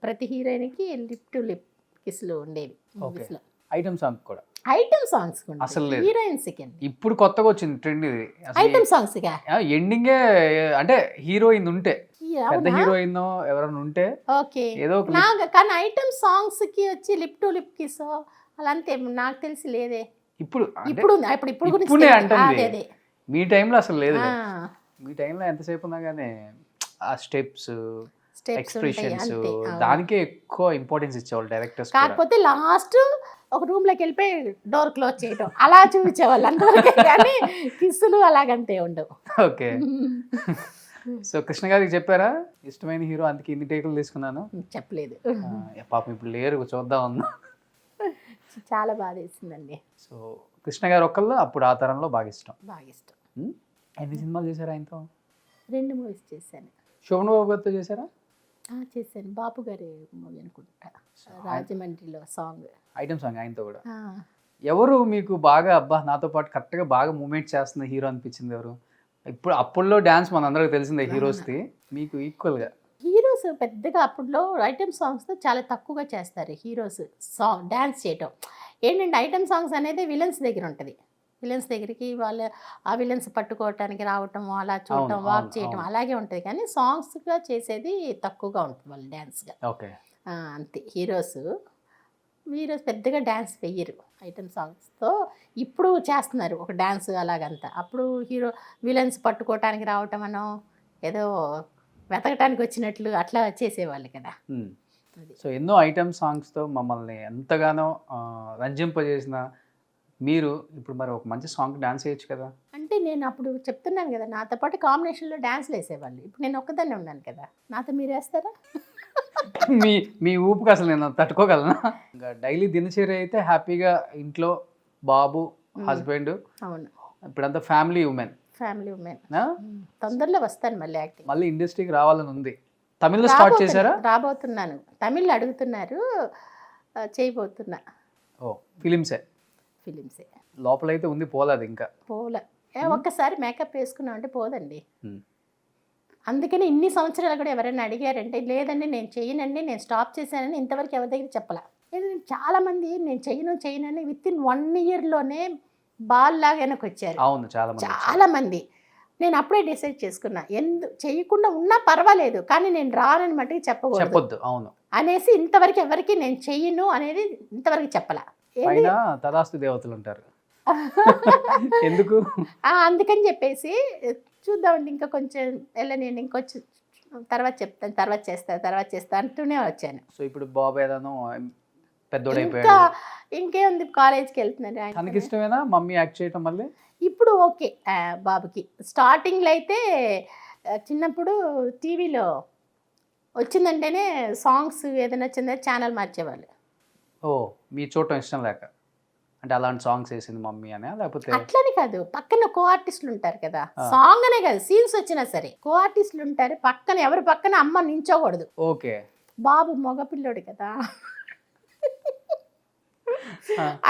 ప్రతి హీరోయిన్ కి లిప్ టు లిప్ కిస్లు ఉండేవి మూవీస్ లో. ఐటమ్ సాంగ్ కూడా ఐటమ్ సాంగ్స్ అసలు లేదు. హీరోయిన్స్ కి ఇప్పుడు కొత్తగా వచ్చింది ట్రెండ్ ఇది. ఐటమ్ సాంగ్స్ గా ఎండింగే అంటే హీరోయిన్ ఉంటే, పెద్ద హీరోయిన్ ఎవరైనా ఉంటే ఓకే ఏదో కానీ ఐటమ్ సాంగ్స్ కి వచ్చి లిప్ టు లిప్ కిస్ అలాంటి నాకు తెలిసి లేదే. ఇప్పుడు ఇప్పుడు ఇప్పుడే అంటుంది. మీ టైంలో అసలు లేదు. మీ టైంలో ఎంతసేపు ఉన్నా కానీ ఆ స్టెప్స్ ఎక్స్ప్రెషన్స్ దానికే ఎక్కువ ఇంపార్టెన్స్ ఇచ్చేవాళ్ళు డైరెక్టర్స్. కాకపోతే లాస్ట్ ఒక రూమ్ లోకి వెళ్ళిపోయి డోర్ క్లోజ్ చేయటం అలా చూపించేవాళ్ళు అంతవరకే, కానీ కిస్సులు అలాగంతే ఉండవు. ఓకే. సో కృష్ణ గారికి చెప్పారా ఇష్టమైన హీరో అందుకే ఇన్ని టేకులు తీసుకున్నాను? చెప్పలేదు. పాపం ఇప్పుడు లేరు, చూద్దాం అన్నా. చాలా బాగా వేసిందండి. సో కృష్ణ గారు ఒక్కళ్ళు అప్పుడు ఆ తరంలో బాగా ఇష్టం. ఎన్ని సినిమాలు చేశారు ఆయనతో? 2 మూవీస్ చేశాను. శోభన్ బాబు గారితో చేశారా? చేశాను. బాపు గారి మూవీ అనుకుంటా, రాజమండ్రిలో సాంగ్ ఐటమ్ సాంగ్ ఆయనతో కూడా. ఎవరు మీకు బాగా అబ్బా నాతో పాటు కరెక్ట్గా బాగా మూమెంట్ చేస్తున్న హీరో అనిపించింది ఎవరు? ఇప్పుడు అప్పుల్లో డ్యాన్స్ మన అందరికి తెలిసిందే హీరోస్ది, మీకు ఈక్వల్గా హీరోస్ పెద్దగా అప్పుడులో ఐటమ్ సాంగ్స్తో చాలా తక్కువగా చేస్తారు హీరోస్ సాంగ్ డ్యాన్స్ చేయటం. ఏంటంటే ఐటమ్ సాంగ్స్ అనేది విలన్స్ దగ్గర ఉంటుంది. విలన్స్ దగ్గరికి వాళ్ళు ఆ విలన్స్ పట్టుకోవటానికి రావటం, అలా చూడటం, వాక్ చేయటం అలాగే ఉంటుంది. కానీ సాంగ్స్గా చేసేది తక్కువగా ఉంటుంది వాళ్ళు డ్యాన్స్గా. ఓకే. అంతే. హీరోస్ పెద్దగా డ్యాన్స్ వెయ్యరు ఐటమ్ సాంగ్స్తో. ఇప్పుడు చేస్తున్నారు ఒక డ్యాన్స్ అలాగంతా. అప్పుడు హీరో విలన్స్ పట్టుకోవటానికి రావటం అనో ఏదో వెతకటానికి వచ్చినట్లు అట్లా చేసేవాళ్ళు కదా. సో ఎన్నో ఐటమ్ సాంగ్స్తో మమ్మల్ని ఎంతగానో రంజింపజేసిన మీరు ఇప్పుడు మరి ఒక మంచి సాంగ్ డాన్స్ చేయొచ్చు కదా. అంటే నేను అప్పుడు చెప్తున్నాను కదా, నాతో పాటు కాంబినేషన్లో డాన్స్లు వేసేవాళ్ళు. ఇప్పుడు నేను ఒక్కదాన్నే ఉన్నాను కదా, నాతో మీరు వేస్తారా? మీ ఊపుకి అసలు నేను తట్టుకోగలనా? ఇంకా డైలీ దినచర్య అయితే హ్యాపీగా ఇంట్లో బాబు, హస్బెండ్, అవును, ఇప్పుడంతా ఫ్యామిలీ ఉమెన్. తొందరలో వస్తాను మళ్ళీ యాక్టింగ్. మళ్ళీ ఇండస్ట్రీకి రావాలని ఉంది. తమిళ్లో స్టార్ట్ చేశారా? రాబోతున్నాను. తమిళ్ అడుగుతున్నారు, చేయబోతున్నా. ఓ ఫిలిమ్సే లోపలైతే ఉంది, పోలేదు ఇంకా పోలే. ఒక్కసారి మేకప్ వేసుకున్నాం అంటే పోదండి. అందుకని ఇన్ని సంవత్సరాలు కూడా ఎవరైనా అడిగారంటే లేదండి నేను చెయ్యనండి, నేను స్టాప్ చేశానని ఇంతవరకు ఎవరి దగ్గర చెప్పాల. చాలామంది నేను చెయ్యనని విత్ ఇన్ 1 yearలోనే బాల్ లాగా వెనక్కి వచ్చారు. అవును, చాలా మంది. నేను అప్పుడే డిసైడ్ చేసుకున్నా, చేయకుండా ఉన్నా పర్వాలేదు కానీ నేను రానని మట్టుకు చెప్పకూడదు. అవును అనేసి ఇంతవరకు ఎవరికి నేను చెయ్యను అనేది ఇంతవరకు చెప్పలా. తదాస్తు దేవతలు ఉంటారు ఎందుకు అందుకని చెప్పేసి చూద్దామండి, ఇంకా కొంచెం వెళ్ళనండి, ఇంకొంచెం తర్వాత చెప్తాను, తర్వాత చేస్తా అంటూనే వచ్చాను. సో ఇప్పుడు బాబు ఏదైనా పెద్దోడైపోయాడు, ఇంకేముంది కాలేజ్కి వెళ్తున్నాడు. తనకి ఇష్టమేనా మమ్మీ యాక్ట్ చేయటం? మళ్ళీ ఇప్పుడు ఓకే. బాబుకి స్టార్టింగ్లో అయితే చిన్నప్పుడు టీవీలో వచ్చిందంటేనే సాంగ్స్ ఏదైనా వచ్చిందే ఛానల్ మార్చేవాళ్ళు. ఓ మీ చూడటం ఇష్టం లేక అంటే అలాంటి సాంగ్స్ వేసింది మమ్మీ అనే? లేకపోతే అట్లని కాదు, పక్కన కో ఆర్టిస్టులు ఉంటారు కదా, సాంగ్ అనే కాదు సీన్స్ వచ్చినా సరే కో ఆర్టిస్టులు ఉంటారు పక్కన, ఎవరి పక్కన అమ్మ నించోకూడదు. ఓకే. బాబు మగపిల్లోడు కదా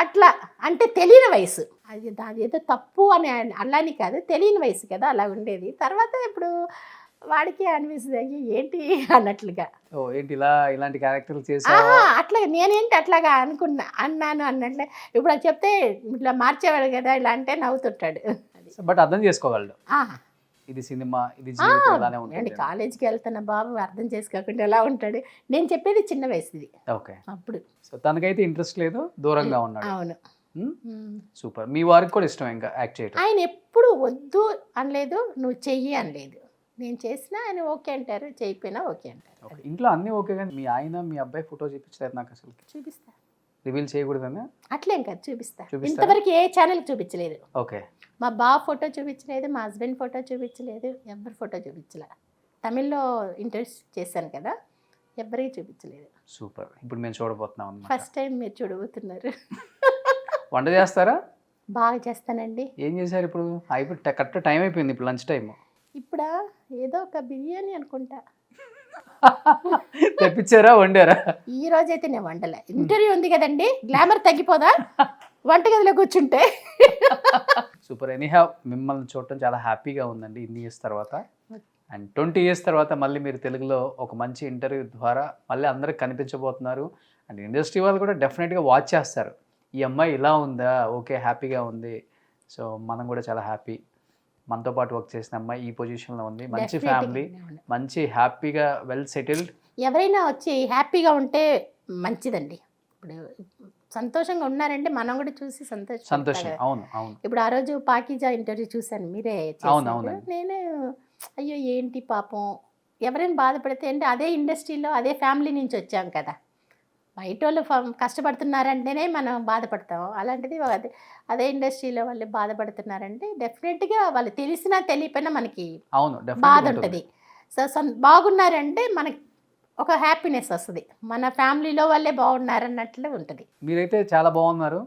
అట్లా అంటే తెలియని వయసు అది ఏదో తప్పు అని అలాని కాదు, తెలియని వయసు కదా అలా ఉండేది. తర్వాత ఇప్పుడు వాడికి అనిపిస్తుంది అయ్యి ఏంటి అన్నట్లుగా. ఏంటి ఇలాంటి క్యారెక్టర్లు చేసి అట్లా నేనేంటి అట్లాగా అన్నాను అన్నట్లే. ఇప్పుడు అది చెప్తే ఇట్లా మార్చేవాడు కదా ఇలా అంటే నవ్వుతుంటాడు. బట్ అర్థం చేసుకోగలడు, ఇది సినిమా, ఇది జీవితం ఇలానే ఉంటుంది. కాలేజీకి వెళ్తున్న బాబు అర్థం చేసుకోకుండా ఎలా ఉంటాడు. నేను చెప్పేది చిన్న వయసుది. ఓకే. అప్పుడు సో తనకైతే ఇంట్రెస్ట్ లేదు, దూరంగా ఉన్నాడు. అవును. సూపర్. మీ వారికి కూడా ఇష్టం ఇంకా యాక్ట్ చేయడం? ఆయన ఎప్పుడు వద్దు అనలేదు, నువ్వు చెయ్యి అనలేదు. నేను చేసినా ఆయన ఓకే అంటారు, చేయకపోయినా ఓకే అంటారు. ఇంట్లో అన్నీ ఓకే, కానీ మీ ఆయన మీ అబ్బాయి ఫోటో చూపించలేదు నాకు. అసలు చూపిస్తా, రివీల్ చేయకూడదని? అట్లేం కాదు, చూపిస్తా. ఇంతవరకు ఏ ఛానల్ చూపించలేదు. ఓకే. మా బాబు ఫోటో చూపించలేదు, మా హస్బెండ్ ఫోటో చూపించలేదు, ఎవరి ఫోటో చూపించలే. తమిళ్లో ఇంటర్వ్యూస్ చేశాను కదా, ఎవరికి చూపించలేదు. సూపర్. ఇప్పుడు మేము చూడబోతున్నాం అన్నమాట. ఫస్ట్ టైం మీరు చూడబోతున్నారు. వంట చేస్తారా? బాగా చేస్తానండి. ఏం చేశారు ఇప్పుడు? అయిపోయి కరెక్ట్ టైం అయిపోయింది, ఇప్పుడు లంచ్ టైం. ఇప్పుడా ఏదో ఒక బిర్యానీ అనుకుంటా. తెప్పించారా, వండారా? ఈ రోజైతే నేను వండలే, ఇంటర్వ్యూ ఉంది కదండి, గ్లామర్ తగ్గిపోదా వంటగదిలో కూర్చుంటే. సూపర్. ఎనీహౌ మిమ్మల్ని చూడటం చాలా హ్యాపీగా ఉందండి ఇన్ని ఇయర్స్ తర్వాత. అండ్ 20 ఇయర్స్ తర్వాత మళ్ళీ మీరు తెలుగులో ఒక మంచి ఇంటర్వ్యూ ద్వారా మళ్ళీ అందరికి కనిపించబోతున్నారు. అండ్ ఇండస్ట్రీ వాళ్ళు కూడా డెఫినెట్గా వాచ్ చేస్తారు, ఈ అమ్మాయి ఇలా ఉందా, ఓకే హ్యాపీగా ఉంది, సో మనం కూడా చాలా హ్యాపీ. మనతో పాటు వర్క్ చేసిన అమ్మాయి ఈ పొజిషన్లో ఉంది, మంచి ఫ్యామిలీ, మంచి హ్యాపీగా వెల్ సెటిల్డ్. ఎవరైనా వచ్చి హ్యాపీగా ఉంటే మంచిదండి. ఇప్పుడు సంతోషంగా ఉన్నారంటే మనం కూడా చూసి సంతోషం. అవును అవును. ఇప్పుడు ఆ రోజు పాకీజా ఇంటర్వ్యూ చూశాను, మీరే అవును. నేను అయ్యో ఏంటి పాపం, ఎవరైనా బాధపడితే అంటే అదే ఇండస్ట్రీలో అదే ఫ్యామిలీ నుంచి వచ్చాం కదా, బయట వాళ్ళు కష్టపడుతున్నారంటేనే మనం బాధపడతాం. అలాంటిది అదే ఇండస్ట్రీలో వాళ్ళు బాధపడుతున్నారంటే డెఫినెట్గా వాళ్ళు తెలిసినా తెలియపోయినా మనకి బాధ ఉంటుంది. సో బాగున్నారంటే మనకి ఒక హ్యాపీనెస్ వస్తుంది, మన ఫ్యామిలీలో వాళ్ళే బాగున్నారన్నట్లు ఉంటుంది. మీరైతే చాలా బాగున్నారు,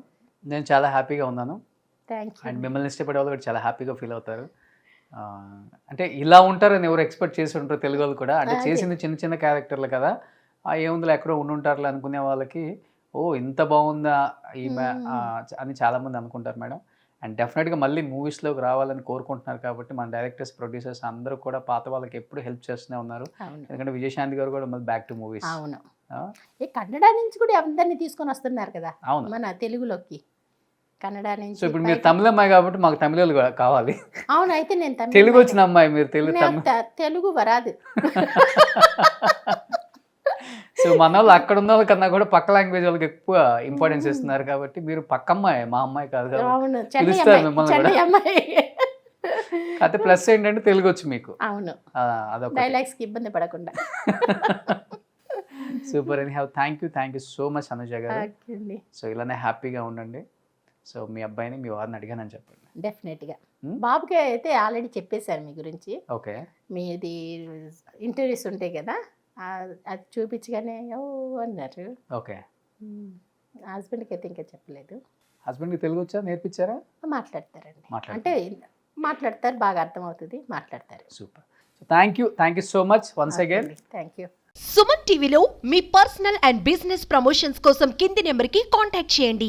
నేను చాలా హ్యాపీగా ఉన్నాను. Thank you. అండ్ మిమ్మల్ని ఇష్టపడే వాళ్ళు కూడా చాలా హ్యాపీగా ఫీల్ అవుతారు. అంటే ఇలా ఉంటారని ఎవరు ఎక్స్పెక్ట్ చేసి ఉంటారు తెలుగు వాళ్ళు కూడా. అంటే చేసింది చిన్న చిన్న క్యారెక్టర్లు కదా, ఏముందిలో ఎక్కడో ఉండుంటారులే అనుకునే వాళ్ళకి ఓ ఇంత బాగుందా ఈమె అని చాలామంది అనుకుంటారు మేడం. అండ్ డెఫినెట్గా మళ్ళీ మూవీస్లోకి రావాలని కోరుకుంటున్నారు కాబట్టి మన డైరెక్టర్స్, ప్రొడ్యూసర్స్ అందరూ కూడా పాత వాళ్ళకి ఎప్పుడు హెల్ప్ చేస్తూనే ఉన్నారు. ఎందుకంటే విజయశాంతి గారు కూడా మళ్ళీ బ్యాక్ టు మూవీస్. అవును, కన్నడ నుంచి కూడా అందరినీ తీసుకొని వస్తున్నారు కదా అవును మన తెలుగులోకి, కన్నడ నుంచి. సో ఇప్పుడు మీరు తమిళ అమ్మాయి కాబట్టి మాకు తమిళలు కావాలి. అవును, అయితే నేను తెలుగు వచ్చిన అమ్మాయి, మీరు తెలుగు వరాదు. సో మన వాళ్ళు అక్కడ ఉన్న వాళ్ళకన్నా కూడా పక్క లాంగ్వేజ్ వాళ్ళకి ఎక్కువ ఇంపార్టెన్స్ ఇస్తున్నారు కాబట్టి మీరు పక్క అమ్మాయి, మా అమ్మాయి కాదు కాబట్టి పిలుస్తారు మిమ్మల్ని కూడా. అయితే ప్లస్ ఏంటంటే తెలుగు వచ్చి మీకు. అవును, అదొక డైలాగ్స్కి ఇబ్బంది పడకుండా. Super. And thank you so much Anuja గారు. సో ఇలానే హ్యాపీగా ఉండండి. సో మీ అబ్బాయిని, మీ వారిని అడిగానని చెప్పండి. డెఫినెట్గా బాబుకి అయితే ఆల్రెడీ చెప్పేశారు మీ గురించి. ఓకే, మీది ఇంటర్వ్యూస్ ఉంటాయి కదా, అది చూపించగానే ఓ అన్నారు. ఓకే. హస్బెండ్కి అయితే ఇంకా చెప్పలేదు. హస్బెండ్కి తెలుగు వచ్చా, నేర్పించారా? మాట్లాడతారండి, అంటే మాట్లాడతారు, బాగా అర్థమవుతుంది, మాట్లాడతారు. Super. Thank you so much once again. Thank you. Suman టీవీలో మీ పర్సనల్ అండ్ బిజినెస్ ప్రమోషన్స్ కోసం కింది నెంబర్కి కాంటాక్ట్ చేయండి.